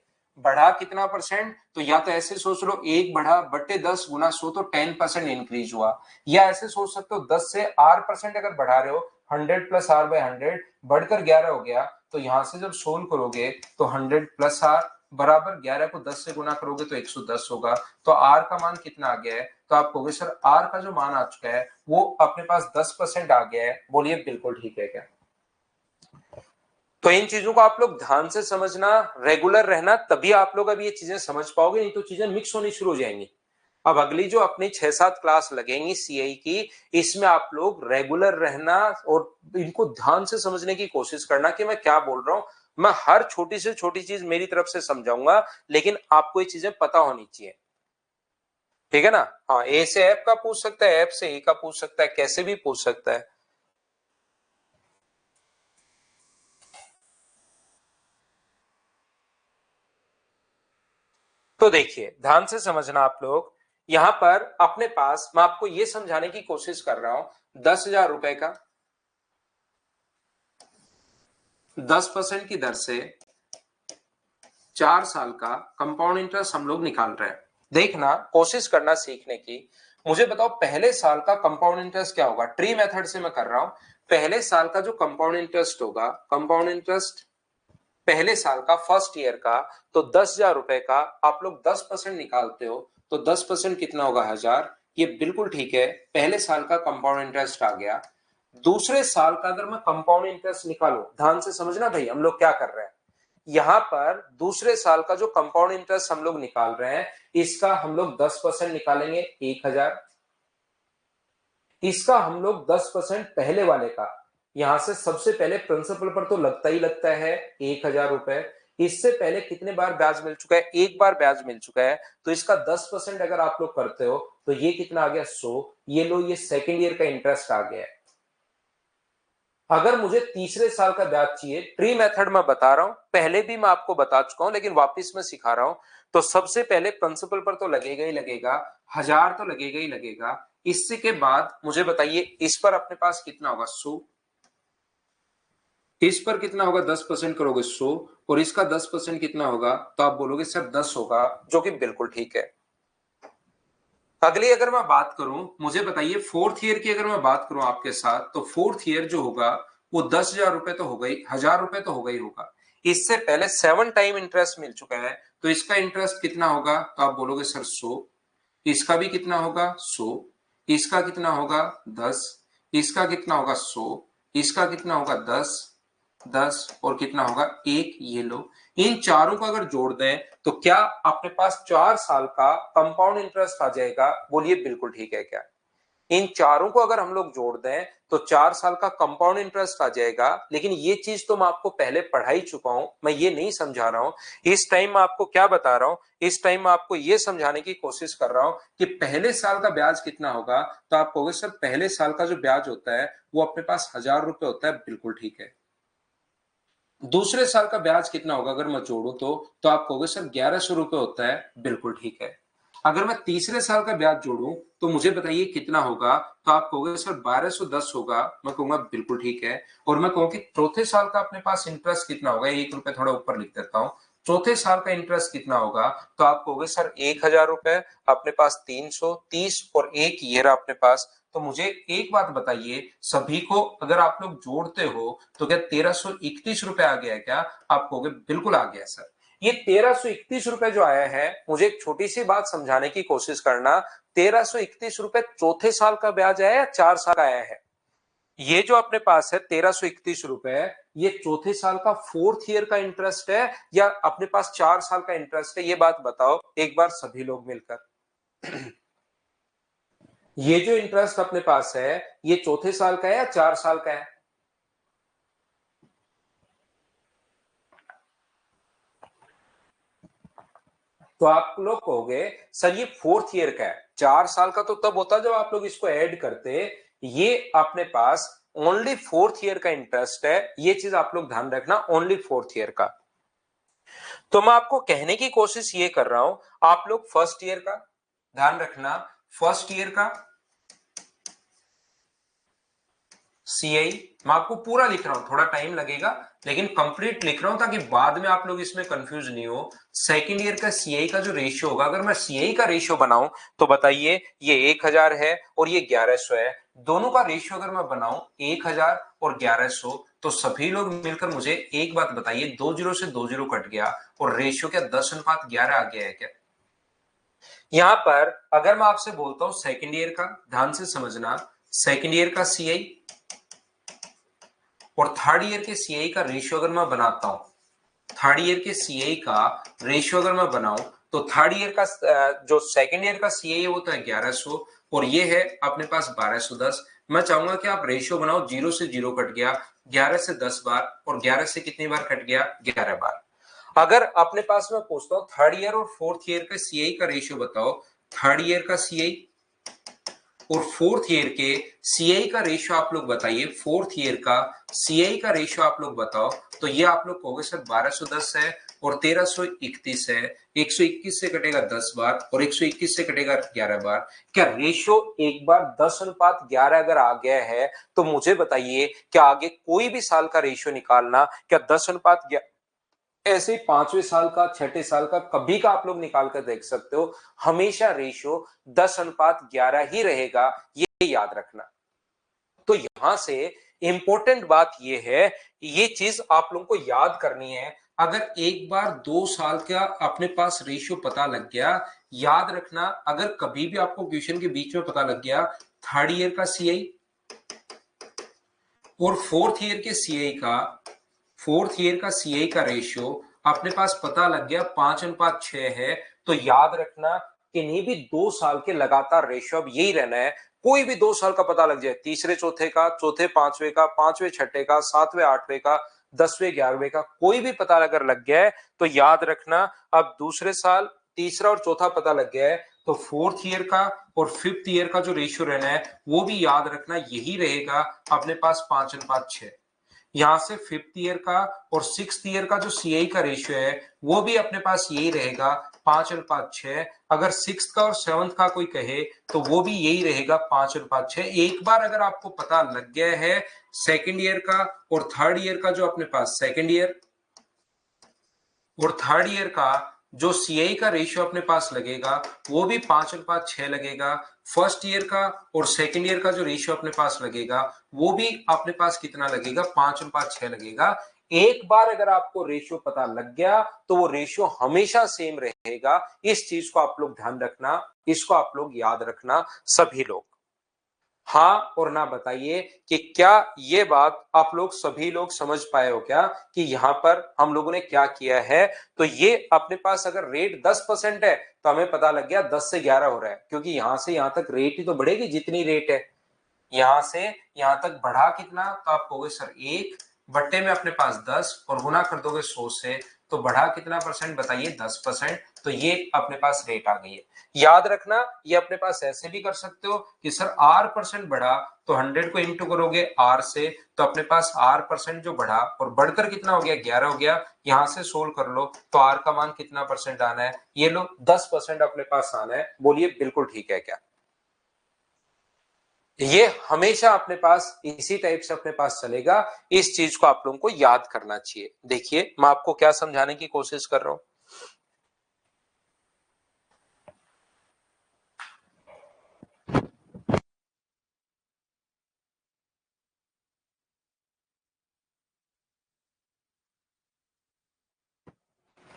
बढ़ा कितना परसेंट, तो या तो ऐसे सोच लो 1 बढ़ा बट्टे 10 गुना 100, तो 10% इंक्रीज हुआ, या ऐसे सोच सकते हो 10 से R% अगर बढ़ा रहे हो 100 प्लस R/100 बढ़कर 11 हो गया, तो यहां से जब सोल्व करोगे तो 100 प्लस R बराबर 11 को 10 से गुना करोगे तो 110 होगा। तो R का मान कितना आ गया है, तो आप कहोगे सर R का जो मान आ चुका है वो अपने पास 10% आ गया है। बोलिए बिल्कुल ठीक है क्या? तो इन चीजों को आप लोग ध्यान से समझना, रेगुलर रहना, तभी आप लोग अब ये चीजें समझ पाओगे, नहीं तो चीजें मिक्स होनी शुरू हो जाएंगी। अब अगली जो अपनी 6-7 क्लास लगेंगी सीआई की, इसमें आप लोग रेगुलर रहना और इनको ध्यान से समझने की कोशिश करना कि मैं क्या बोल रहा हूं। मैं हर छोटी से छोटी चीज मेरी तरफ से समझाऊंगा, लेकिन आपको ये चीजें पता होनी चाहिए, ठीक है ना? हाँ, ए से ऐप का पूछ सकता है, ऐप से ए का पूछ सकता है, कैसे भी पूछ सकता है। तो देखिए ध्यान से समझना आप लोग, यहां पर अपने पास मैं आपको यह समझाने की कोशिश कर रहा हूं 10,000 रुपए का 10% की दर से 4 साल का कंपाउंड इंटरेस्ट हम लोग निकाल रहे हैं। देखना, कोशिश करना सीखने की। मुझे बताओ पहले साल का कंपाउंड इंटरेस्ट क्या होगा, ट्री मेथड से मैं कर रहा हूं। पहले साल का जो कंपाउंड इंटरेस्ट होगा, कंपाउंड इंटरेस्ट पहले साल का फर्स्ट ईयर का, तो 10,000 रुपए का आप लोग 10% निकालते हो, तो 10% कितना होगा 1,000। ये बिल्कुल ठीक है, पहले साल का कंपाउंड इंटरेस्ट आ गया। दूसरे साल का अगर मैं कंपाउंड इंटरेस्ट निकालू, ध्यान से समझना भाई हम लोग क्या कर रहे हैं। यहां पर दूसरे साल का जो कंपाउंड इंटरेस्ट हम लोग निकाल रहे हैं, इसका हम लोग 10% निकालेंगे 1,000। इसका हम लोग 10% पहले वाले का, यहां से सबसे पहले प्रिंसिपल पर तो लगता ही लगता है 1,000 रुपए। इससे पहले कितने बार ब्याज मिल चुका है, एक बार ब्याज मिल चुका है, तो इसका 10% अगर आप लोग करते हो तो ये कितना आ गया 100। ये लो, ये सेकेंड ईयर का इंटरेस्ट आ गया है। अगर मुझे तीसरे साल का ब्याज चाहिए, ट्री मेथड में बता रहा हूं, पहले भी मैं आपको बता चुका हूं लेकिन वापस में सिखा रहा हूं। तो सबसे पहले प्रिंसिपल पर तो लगेगा ही लगेगा, 1,000 तो लगेगा ही लगेगा। इससे के बाद मुझे बताइए इस पर अपने पास कितना होगा 100, इस पर कितना होगा 10% करोगे 100, और इसका 10% कितना होगा, तो आप बोलोगे सर 10 होगा, जो कि बिल्कुल ठीक है। अगली अगर मैं बात करूं, मुझे बताइए फोर्थ ईयर की अगर मैं बात करूं आपके साथ, तो फोर्थ ईयर जो होगा वो 10,000 रुपए तो हो गई, 1,000 रुपए तो होगा ही होगा। इससे पहले 7 टाइम इंटरेस्ट मिल चुका है, तो इसका इंटरेस्ट कितना होगा, तो आप बोलोगे सर 100। इसका भी कितना होगा 100, इसका कितना होगा 10, इसका कितना होगा 100, इसका कितना होगा 10, 10 और कितना होगा 1। ये लो, इन चारों को अगर जोड़ दें तो क्या अपने पास 4 साल का कंपाउंड इंटरेस्ट आ जाएगा? बोलिए बिल्कुल ठीक है क्या? इन चारों को अगर हम लोग जोड़ दें तो 4 साल का कंपाउंड इंटरेस्ट आ जाएगा। लेकिन ये चीज तो मैं आपको पहले पढ़ा ही चुका हूं, मैं ये नहीं समझा रहा हूं। इस टाइम मैं आपको क्या बता रहा हूं, इस टाइम मैं आपको ये समझाने की कोशिश कर रहा हूं कि पहले साल का ब्याज कितना होगा। तो आप कहोगे सर पहले साल का जो ब्याज होता है वो अपने पास 1,000 रुपए होता है, बिल्कुल ठीक है। दूसरे साल का ब्याज कितना होगा अगर मैं जोड़ू तो आप कहोगे सर 1,100 रुपए होता है, बिल्कुल ठीक है। अगर मैं तीसरे साल का ब्याज जोड़ूं तो मुझे बताइए कितना होगा, तो आप कहोगे सर 1,210 होगा, मैं कहूंगा बिल्कुल ठीक है। और मैं कहूँ कि चौथे साल का अपने पास इंटरेस्ट कितना होगा, 1 रुपए थोड़ा ऊपर लिख देता हूँ। चौथे साल का इंटरेस्ट कितना होगा, तो आप कहोगे सर 1,000 रुपए, अपने पास 330 और 1 ईयर अपने पास। तो मुझे एक बात बताइए, सभी को अगर आप लोग जोड़ते हो तो क्या 1,331 रुपए आ गया क्या? आप कहोगे बिल्कुल आ गया सर। ये 1,331 रुपए जो आया है, मुझे एक छोटी सी बात समझाने की कोशिश करना, 1,331 रुपए चौथे साल का ब्याज आया या 4 साल आया है? ये जो अपने पास है 1331 रुपए, ये चौथे साल का फोर्थ ईयर का इंटरेस्ट है या अपने पास 4 साल का इंटरेस्ट है, ये बात बताओ एक बार सभी लोग मिलकर। ये जो इंटरेस्ट अपने पास है ये चौथे साल का है या 4 साल का है? तो आप लोग कहोगे सर ये फोर्थ ईयर का है, 4 साल का तो तब होता जब आप लोग इसको ऐड करते। ये अपने पास ओनली फोर्थ ईयर का इंटरेस्ट है, ये चीज आप लोग ध्यान रखना, ओनली फोर्थ ईयर का। तो मैं आपको कहने की कोशिश ये कर रहा हूं, आप लोग फर्स्ट ईयर का ध्यान रखना, फर्स्ट ईयर का सीआई मैं आपको पूरा लिख रहा हूं, थोड़ा टाइम लगेगा लेकिन कंप्लीट लिख रहा हूं ताकि बाद में आप लोग इसमें कंफ्यूज नहीं हो। सेकंड ईयर का सीआई का जो रेशियो होगा, अगर मैं सीआई का रेशियो बनाऊं तो बताइए ये 1000 है और ये 1100 है, दोनों का रेशियो अगर मैं बनाऊं 1000 और 1100, तो सभी लोग मिलकर मुझे एक बात बताइए, 20 से 20 कट गया और रेशियो क्या 10:11 आ गया है क्या? यहां पर अगर मैं आपसे बोलता हूं सेकंड ईयर का, ध्यान से समझना, सेकंड ईयर का सीआई और थर्ड ईयर के सीआई का रेशियो अगर मैं बनाता हूं, थर्ड ईयर के सीआई का रेशियो अगर मैं बनाऊं तो थर्ड ईयर का जो सेकंड ईयर का सीआई है वो तो है 1100 और ये है अपने पास 1210। मैं चाहूंगा कि आप रेशियो बनाओ, 0 से 0 कट गया, 11 से 10 बार और 11 से कितनी बार कट गया, 11 बार। अगर अपने पास मैं पूछता हूं थर्ड ईयर और फोर्थ ईयर का सीआई का रेशियो बताओ, थर्ड ईयर का सीआई और फोर्थ ईयर के सीआई का रेशियो आप लोग बताइए, फोर्थ ईयर का सीआई का रेशियो आप लोग बताओ, तो ये आप लोग कहोगे सर 1210 है और 1331 है, 121 से कटेगा 10 बार और 121 से कटेगा 11 बार। क्या रेशियो एक बार 10:11 अगर आ गया है तो मुझे बताइए क्या आगे कोई भी साल का रेशियो निकालना क्या 10:11 ऐसे ही पांचवें साल का, छठे साल का, कभी का आप लोग निकाल कर देख सकते हो, हमेशा रेशियो 10:11 ही रहेगा, ये याद रखना। तो यहां से इंपॉर्टेंट बात ये है, ये चीज आप लोगों को याद करनी है। अगर एक बार 2 साल का अपने पास रेशियो पता लग गया, याद रखना, अगर कभी भी आपको क्वेश्चन के बीच में पता लग गया थर्ड ईयर का सीआई और फोर्थ ईयर के सीआई का, फोर्थ ईयर का सीआई का रेशियो अपने पास पता लग गया 5:6 है, तो याद रखना किन्हीं भी 2 साल के लगातार रेशियो अब यही रहना है। कोई भी 2 साल का पता लग जाए, तीसरे चौथे का, चौथे पांचवे का, पांचवे छठे का, सातवें आठवें का, 10वें 11वें का, कोई भी पता अगर लग गया है तो याद रखना अब दूसरे साल तीसरा और चौथा पता लग गया है तो फोर्थ ईयर का और फिफ्थ ईयर का जो रेशियो रहना है वो भी याद रखना यही रहेगा अपने पास 5:6। यहां से फिफ्थ ईयर का और सिक्स ईयर का जो सीआई का रेशियो है वो भी अपने पास यही रहेगा 5:6। अगर सिक्स का और सेवंथ का कोई कहे तो वो भी यही रहेगा 5:6। एक बार अगर आपको पता लग गया है सेकेंड ईयर का और थर्ड ईयर का, जो अपने पास सेकेंड ईयर और थर्ड ईयर का जो सीआई का रेशियो अपने पास लगेगा वो भी 5:6 लगेगा, फर्स्ट ईयर का और सेकेंड ईयर का जो रेशियो अपने पास लगेगा वो भी अपने पास कितना लगेगा, 5:6 लगेगा। एक बार अगर आपको रेशियो पता लग गया तो वो रेशियो हमेशा सेम रहेगा, इस चीज को आप लोग ध्यान रखना, इसको आप लोग याद रखना सभी लोग। हाँ और ना बताइए कि क्या ये बात आप लोग सभी लोग समझ पाए हो क्या कि यहां पर हम लोगों ने क्या किया है। तो ये अपने पास अगर रेट 10% है तो हमें पता लग गया 10 से 11 हो रहा है, क्योंकि यहां से यहां तक रेट ही तो बढ़ेगी जितनी रेट है। यहां से यहां तक बढ़ा कितना, तो आप कहोगे सर 1 बट्टे में अपने पास 10 और गुना कर दोगे 100 से, तो बढ़ा कितना परसेंट बताइए, 10%। तो ये अपने पास रेट आ गई है। याद रखना ये अपने पास ऐसे भी कर सकते हो कि सर आर परसेंट बढ़ा, तो 100 को इंटू करोगे आर से, तो अपने पास आर परसेंट जो बढ़ा और बढ़कर कितना हो गया, 11 हो गया। यहां से सोल्व कर लो तो आर का मान कितना परसेंट आना है, ये लो 10% अपने पास आना है। बोलिए बिल्कुल ठीक है क्या? ये हमेशा अपने पास इसी टाइप से अपने पास चलेगा, इस चीज को आप लोगों को याद करना चाहिए। देखिए मैं आपको क्या समझाने की कोशिश कर रहा हूं।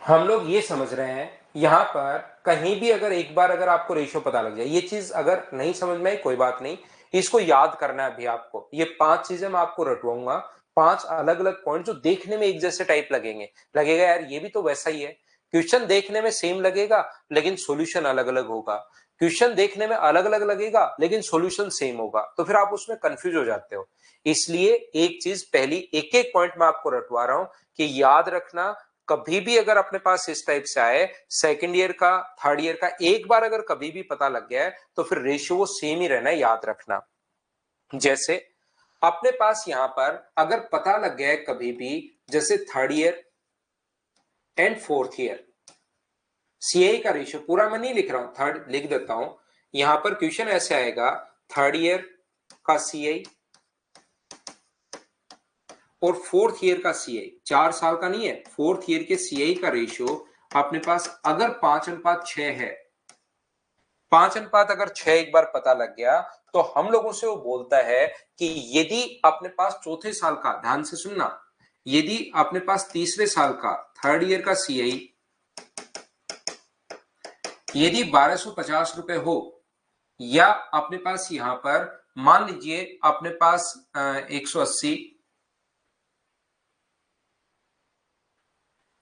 हम लोग ये समझ रहे हैं यहां पर कहीं भी अगर एक बार अगर आपको रेशियो पता लग जाए, ये चीज अगर नहीं समझ में आई कोई बात नहीं, इसको याद करना है अभी आपको। ये 5 चीजें मैं आपको रटवाऊंगा, 5 अलग अलग पॉइंट जो देखने में एक जैसे टाइप लगेंगे। लगेगा यार ये भी तो वैसा ही है। क्वेश्चन देखने में सेम लगेगा लेकिन सॉल्यूशन अलग अलग होगा। क्वेश्चन देखने में अलग अलग लगेगा लेकिन सॉल्यूशन सेम होगा, तो फिर आप उसमें कंफ्यूज हो जाते हो। इसलिए एक चीज पहली, एक एक पॉइंट में आपको रटवा रहा हूं कि याद रखना, कभी भी अगर अपने पास इस टाइप से आए, सेकंड ईयर का, थर्ड ईयर का, एक बार अगर कभी भी पता लग गया है तो फिर रेशियो वो सेम ही रहना है, याद रखना। जैसे अपने पास यहां पर अगर पता लग गया है कभी भी, जैसे third year and fourth year CI का रेशियो, पूरा मैं नहीं लिख रहा हूं, थर्ड लिख देता हूं। यहां पर क्वेश्चन ऐसे आएगा, थर्ड ईयर का सीआई और फोर्थ ईयर का सीआई, 4 साल का नहीं है, फोर्थ ईयर के सीआई का रेशियो अपने पास अगर 5:6 है, 5:6 एक बार पता लग गया तो हम लोगों से वो बोलता है कि यदि अपने पास चौथे साल का, ध्यान से सुनना, यदि अपने पास तीसरे साल का, थर्ड ईयर का सीआई यदि 1250 रुपए हो, या अपने पास यहां पर मान लीजिए अपने पास 180,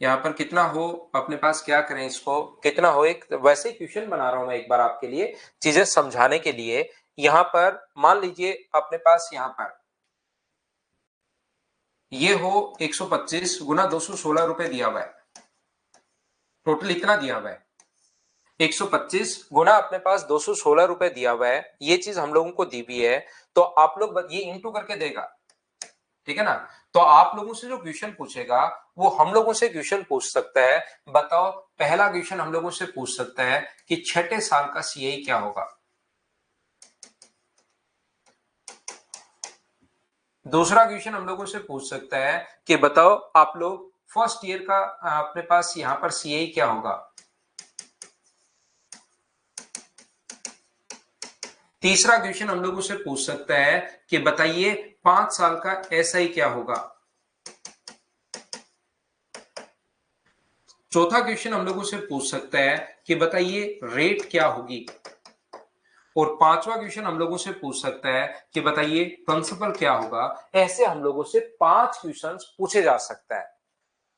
यहां पर कितना हो अपने पास, क्या करें इसको, कितना हो, एक वैसे क्वेश्चन बना रहा हूं मैं एक बार आपके लिए चीजें समझाने के लिए। यहां पर मान लीजिए अपने पास यहां पर ये हो 125 गुना 216 रुपए दिया हुआ है, टोटल इतना दिया हुआ है 125 गुना अपने पास 216 रुपए दिया हुआ है, ये चीज हम लोगों को दी हुई है। तो आप लोग ये इंटू करके देगा, ठीक है ना। तो आप लोगों से जो क्वेश्चन पूछेगा वो हम लोगों से क्वेश्चन पूछ सकता है। बताओ, पहला क्वेश्चन हम लोगों से पूछ सकता है कि छठे साल का सीआई क्या होगा। दूसरा क्वेश्चन हम लोगों से पूछ सकता है कि बताओ आप लोग फर्स्ट ईयर का अपने पास यहां पर सीआई क्या होगा। तीसरा क्वेश्चन हम लोगों से पूछ सकता है कि बताइए 5 साल का एसआई क्या होगा। चौथा क्वेश्चन हम लोगों से पूछ सकता है कि बताइए रेट क्या होगी। और पांचवा क्वेश्चन हम लोगों से पूछ सकता है कि बताइए प्रिंसिपल क्या होगा। ऐसे हम लोगों से 5 क्वेश्चंस पूछे जा सकता है।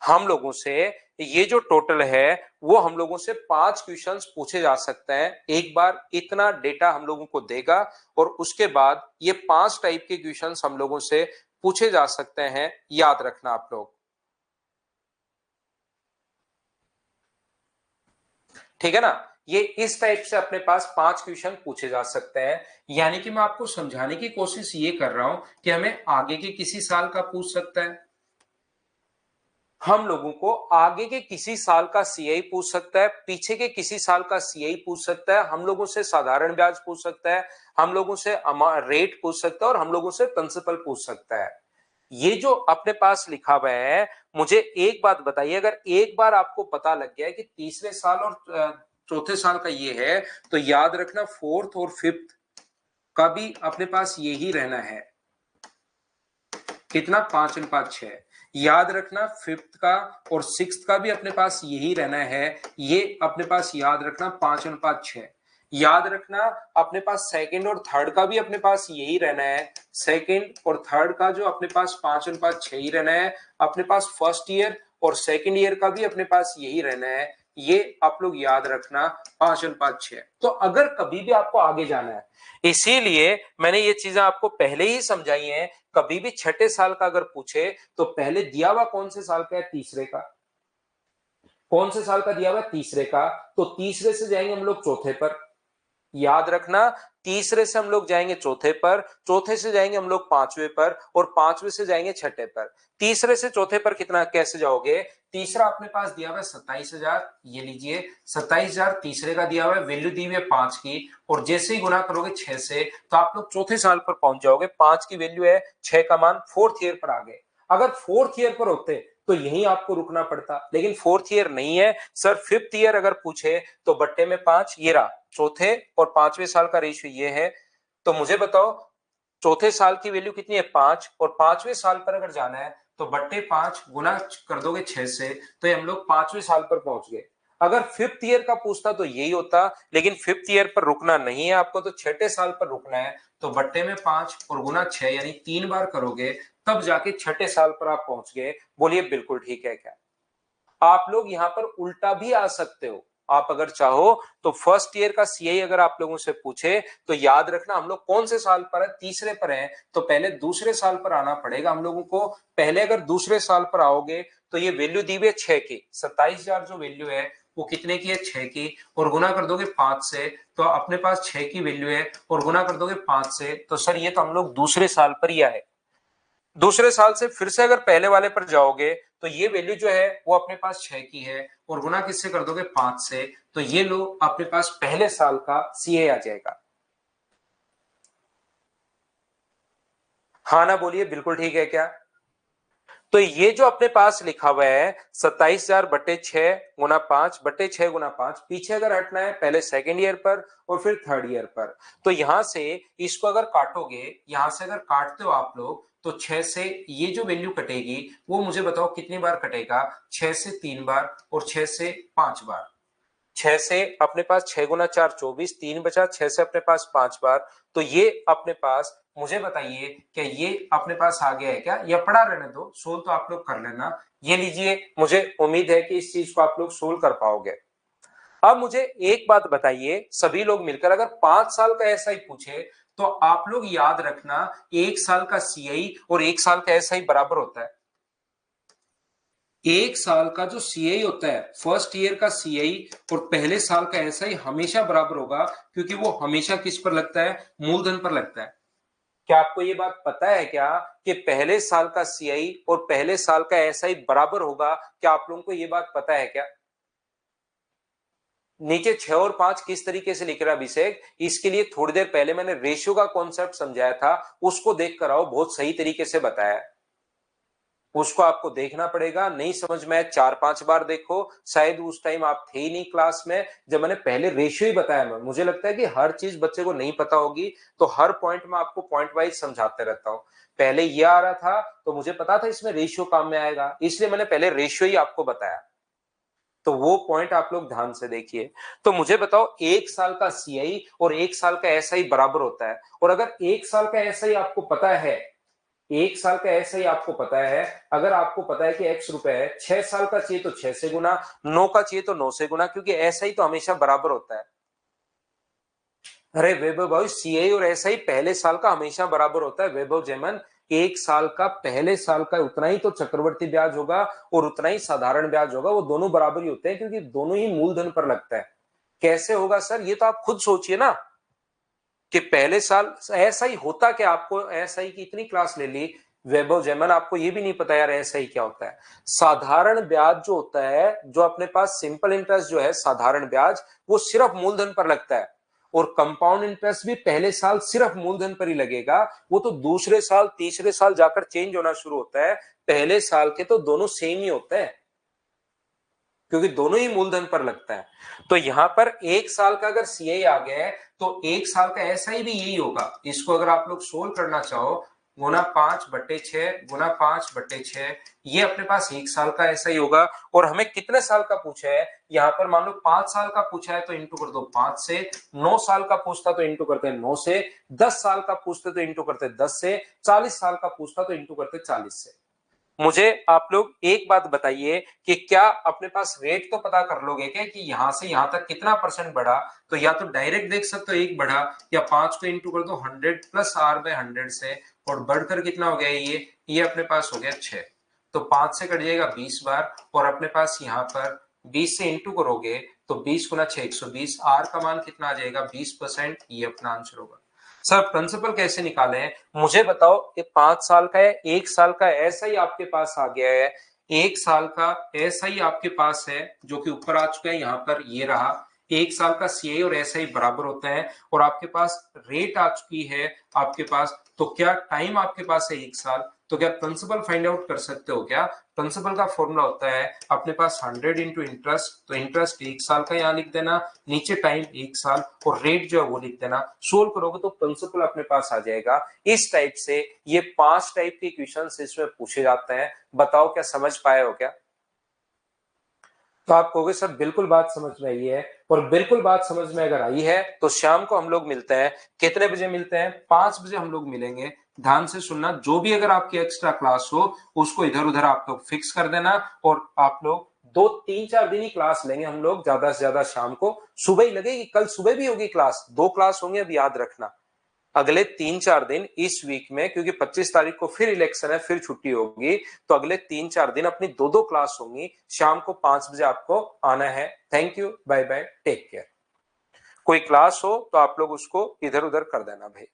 हम लोगों से ये जो टोटल है वो हम लोगों से 5 क्वेश्चंस पूछे जा सकते हैं। एक बार इतना डेटा हम लोगों को देगा और उसके बाद ये 5 टाइप के क्वेश्चंस हम लोगों से पूछे जा सकते हैं, याद रखना आप लोग, ठीक है ना। ये इस टाइप से अपने पास 5 क्वेश्चन पूछे जा सकते हैं। यानी कि मैं आपको समझाने की कोशिश ये कर रहा हूं कि हमें आगे के किसी साल का पूछ सकता है, हम लोगों को आगे के किसी साल का सीआई पूछ सकता है, पीछे के किसी साल का सीआई पूछ सकता है, हम लोगों से साधारण ब्याज पूछ सकता है, हम लोगों से रेट पूछ सकता है और हम लोगों से प्रिंसिपल पूछ सकता है। ये जो अपने पास लिखा हुआ है, मुझे एक बात बताइए, अगर एक बार आपको पता लग गया है कि तीसरे साल और चौथे साल का ये है, तो याद रखना फोर्थ और फिफ्थ का भी अपने पास यही रहना है। कितना, 5:6। याद रखना फिफ्थ का और सिक्स्थ का भी अपने पास यही रहना है, ये अपने पास याद रखना 5:6। याद रखना अपने पास सेकंड और थर्ड का भी अपने पास यही रहना है, सेकंड और थर्ड का जो अपने पास 5:6 ही रहना है। अपने पास फर्स्ट ईयर और सेकंड ईयर का भी अपने पास यही रहना है, ये आप लोग याद रखना 5:6। तो अगर कभी भी आपको आगे जाना है, इसीलिए मैंने ये चीजें आपको पहले ही समझाई हैं। कभी भी छठे साल का अगर पूछे तो पहले दिया हुआ कौन से साल का है, तीसरे का, कौन से साल का दिया हुआ है, तीसरे का, तो तीसरे से जाएंगे हम लोग चौथे पर। याद रखना, तीसरे से हम लोग जाएंगे चौथे पर, चौथे से जाएंगे हम लोग पांचवे पर और पांचवे से जाएंगे छठे पर। तीसरे से चौथे पर कितना, कैसे जाओगे, तीसरा अपने पास दिया हुआ है 27,000, ये लीजिए 27,000 तीसरे का दिया हुआ है, वैल्यू दी हुई है 5 की, और जैसे ही गुना करोगे 6 से तो आप लोग चौथे साल पर पहुंच जाओगे। 5 की वैल्यू है, 6 का मान, फोर्थ ईयर पर आ गए। अगर फोर्थ ईयर पर होते तो यहीं आपको रुकना पड़ता, लेकिन फोर्थ ईयर नहीं है सर, फिफ्थ ईयर अगर पूछे तो बट्टे में 5, ये रहा चौथे और पांचवें साल का रेशियो ये है। तो मुझे बताओ चौथे साल की वैल्यू कितनी है, 5, और पांचवें साल पर अगर जाना है तो बट्टे 5 गुना कर दोगे 6 से, तो ये हम लोग पांचवें साल पर पहुंच गए। अगर फिफ्थ ईयर का पूछता तो यही होता, लेकिन फिफ्थ ईयर पर रुकना नहीं है आपको, तो छठे साल पर रुकना है। तो बट्टे में 5 और गुना 6 यानी 3 बार करोगे तब जाके छठे साल पर आप पहुंच गए। बोलिए बिल्कुल ठीक है क्या? आप लोग यहां पर उल्टा भी आ सकते हो। आप अगर चाहो तो फर्स्ट ईयर का सीआई अगर आप लोगों से पूछे तो याद रखना हम लोग कौन से साल पर है, तीसरे पर है, तो पहले दूसरे साल पर आना पड़ेगा हम लोगों को। पहले अगर दूसरे साल पर आओगे तो ये वैल्यू दी हुई है 6 की, 27,000 जो वैल्यू है वो कितने की है, 6 की, और गुना कर दोगे 5 से, तो अपने पास 6 की वैल्यू है, और गुना कर दोगे 5 से, तो सर ये तो हम लोग दूसरे साल पर ही आए। दूसरे साल से फिर से अगर पहले वाले पर जाओगे तो ये वैल्यू जो है वो अपने पास 6 की है, और गुना किससे कर दोगे, 5 से, तो ये लो अपने पास पहले साल का सीए आ जाएगा। हाँ ना बोलिए बिल्कुल ठीक है क्या? तो ये जो अपने पास लिखा हुआ है 27,000 बटे 6 गुना 5 बटे 6 गुना 5, पीछे अगर हटना है पहले सेकेंड ईयर पर और फिर थर्ड ईयर पर, तो यहां से इसको अगर काटोगे, यहां से अगर काटते हो आप लोग तो 6 से ये जो वैल्यू कटेगी वो मुझे बताओ कितनी बार कटेगा, 6 से 3 बार और 6 से 5 बार। 6 से अपने पास 6 गुना 4 24, 3 बचा, 6 से अपने पास 5 बार, तो ये अपने पास, मुझे बताइए क्या ये अपने पास आ गया है क्या, या पढ़ा रहने दो, सोल्व तो आप लोग कर लेना। ये लीजिए, मुझे उम्मीद है कि इस चीज को आप लोग सोल्व कर पाओगे। अब मुझे एक बात बताइए सभी लोग मिलकर, अगर 5 साल का ऐसा ही पूछे तो आप लोग याद रखना 1 साल का सीआई और 1 साल का ऐसा ही बराबर होता है। 1 साल का जो सीआई होता है, फर्स्ट ईयर का सीआई और पहले साल का एसआई हमेशा बराबर होगा, क्योंकि वो हमेशा किस पर लगता है, मूलधन पर लगता है। क्या आपको ये बात पता है क्या कि पहले साल का सीआई और पहले साल का एसआई बराबर होगा? क्या आप लोगों को ये बात पता है क्या? नीचे 6 और 5 किस तरीके से लिख रहा है अभिषेक, इसके लिए थोड़ी देर पहले मैंने रेशियो का कॉन्सेप्ट समझाया था, उसको देख कर आओ, बहुत सही तरीके से बताया है। उसको आपको देखना पड़ेगा, नहीं समझ में 4-5 बार देखो, शायद उस टाइम आप थे ही नहीं क्लास में जब मैंने पहले रेशियो ही बताया। मैं, मुझे लगता है कि हर चीज बच्चे को नहीं पता होगी, तो हर पॉइंट में आपको पॉइंट वाइज समझाते रहता हूं। पहले ये आ रहा था तो मुझे पता था इसमें रेशियो काम में आएगा, इसलिए मैंने पहले रेशियो ही आपको बताया। तो वो पॉइंट आप लोग ध्यान से देखिए। तो मुझे बताओ 1 साल का सीआई और 1 साल का एसआई बराबर होता है, और अगर 1 साल का एसआई आपको पता है, 1 साल का ऐसा ही आपको पता है, अगर आपको पता है कि x रुपए है, 6 साल का चाहिए तो 6 से गुना, 9 का चाहिए तो 9 से गुना, क्योंकि ऐसा ही तो हमेशा बराबर होता है। अरे वैभव भाई, सीआई और ऐसा ही पहले साल का हमेशा बराबर होता है वैभव जयमन। 1 साल का पहले साल का उतना ही तो चक्रवर्ती ब्याज होगा और उतना ही साधारण ब्याज होगा, वो दोनों बराबर ही होते हैं क्योंकि दोनों ही मूलधन पर लगता है। कैसे होगा सर, ये तो आप खुद सोचिए ना कि पहले साल ऐसा ही होता, क्या आपको एसआई की इतनी क्लास ले ली वैभव जयमन, आपको ये भी नहीं पता यार एसआई क्या होता है? साधारण ब्याज जो होता है, जो अपने पास सिंपल इंटरेस्ट जो है साधारण ब्याज, वो सिर्फ मूलधन पर लगता है, और कंपाउंड इंटरेस्ट भी पहले साल सिर्फ मूलधन पर ही लगेगा, वो तो दूसरे साल तीसरे साल जाकर चेंज होना शुरू होता है। पहले साल के तो दोनों सेम ही होते हैं क्योंकि दोनों ही मूलधन पर लगता है। तो यहां पर 1 साल का अगर सीआई आ गया है तो 1 साल का एसआई भी यही होगा। इसको अगर आप लोग सोल्व करना चाहो, गुना 5/6 गुना 5/6, ये अपने पास 1 साल का एसआई होगा। और हमें कितने साल का पूछा है, यहां पर मान लो 5 साल का पूछा है तो इंटू कर दो 5 से, 9 साल का पूछता तो इंटू करते 9 से, 10 साल का पूछते तो इंटू करते 10 से, 40 साल का पूछता तो इंटू करते 40 से। मुझे आप लोग एक बात बताइए कि क्या अपने पास रेट तो पता कर लोगे क्या कि यहां से यहां तक कितना परसेंट बढ़ा? तो या तो डायरेक्ट देख सकते हो एक बढ़ा, या 5 को इंटू कर दो 100 प्लस R/100 से, और बढ़कर कितना हो गया ये अपने पास हो गया 6। तो 5 से कट जाएगा 20 बार, और अपने पास यहाँ पर 20 से इंटू करोगे तो 20 गुना 6 120, आर का मान कितना आ जाएगा 20%, ये अपना आंसर होगा। सर प्रिंसिपल कैसे निकाले? मुझे बताओ कि 5 साल का है, 1 साल का ऐसा ही आपके पास आ गया है, 1 साल का ऐसा ही आपके पास है जो कि ऊपर आ चुका है, यहाँ पर ये रहा। 1 साल का सीआई और ऐसा ही बराबर होता है, और आपके पास रेट आ चुकी है आपके पास, तो क्या टाइम आपके पास है 1 साल, तो क्या प्रिंसिपल फाइंड आउट कर सकते हो क्या? प्रिंसिपल का फॉर्मूला होता है अपने पास 100 इंटू इंटरेस्ट, तो इंटरेस्ट 1 साल का यहाँ लिख देना, नीचे टाइम 1 साल, और रेट जो है वो लिख देना। सोल्व करोगे तो प्रिंसिपल अपने पास आ जाएगा। इस टाइप से ये 5 टाइप के क्वेश्चन इसमें पूछे जाते हैं। बताओ क्या समझ पाए हो क्या? तो आप कहोगे सर बिल्कुल बात समझ में आई है, और बिल्कुल बात समझ में अगर आई है तो शाम को हम लोग मिलते हैं। कितने बजे मिलते हैं? 5 बजे हम लोग मिलेंगे। ध्यान से सुनना, जो भी अगर आपकी एक्स्ट्रा क्लास हो उसको इधर उधर आप लोग फिक्स कर देना, और आप लोग 2 3 4 दिन ही क्लास लेंगे हम लोग, ज्यादा से ज्यादा शाम को। सुबह ही लगेगी, कल सुबह भी होगी क्लास, 2 क्लास होंगे, अब याद रखना। अगले 3 4 दिन इस वीक में, क्योंकि 25 तारीख को फिर इलेक्शन है, फिर छुट्टी होगी, तो अगले 3 4 दिन अपनी 2 2 क्लास होंगी। शाम को 5 बजे आपको आना है। Thank you, bye bye, take care. कोई क्लास हो तो आप लोग उसको इधर उधर कर देना भाई।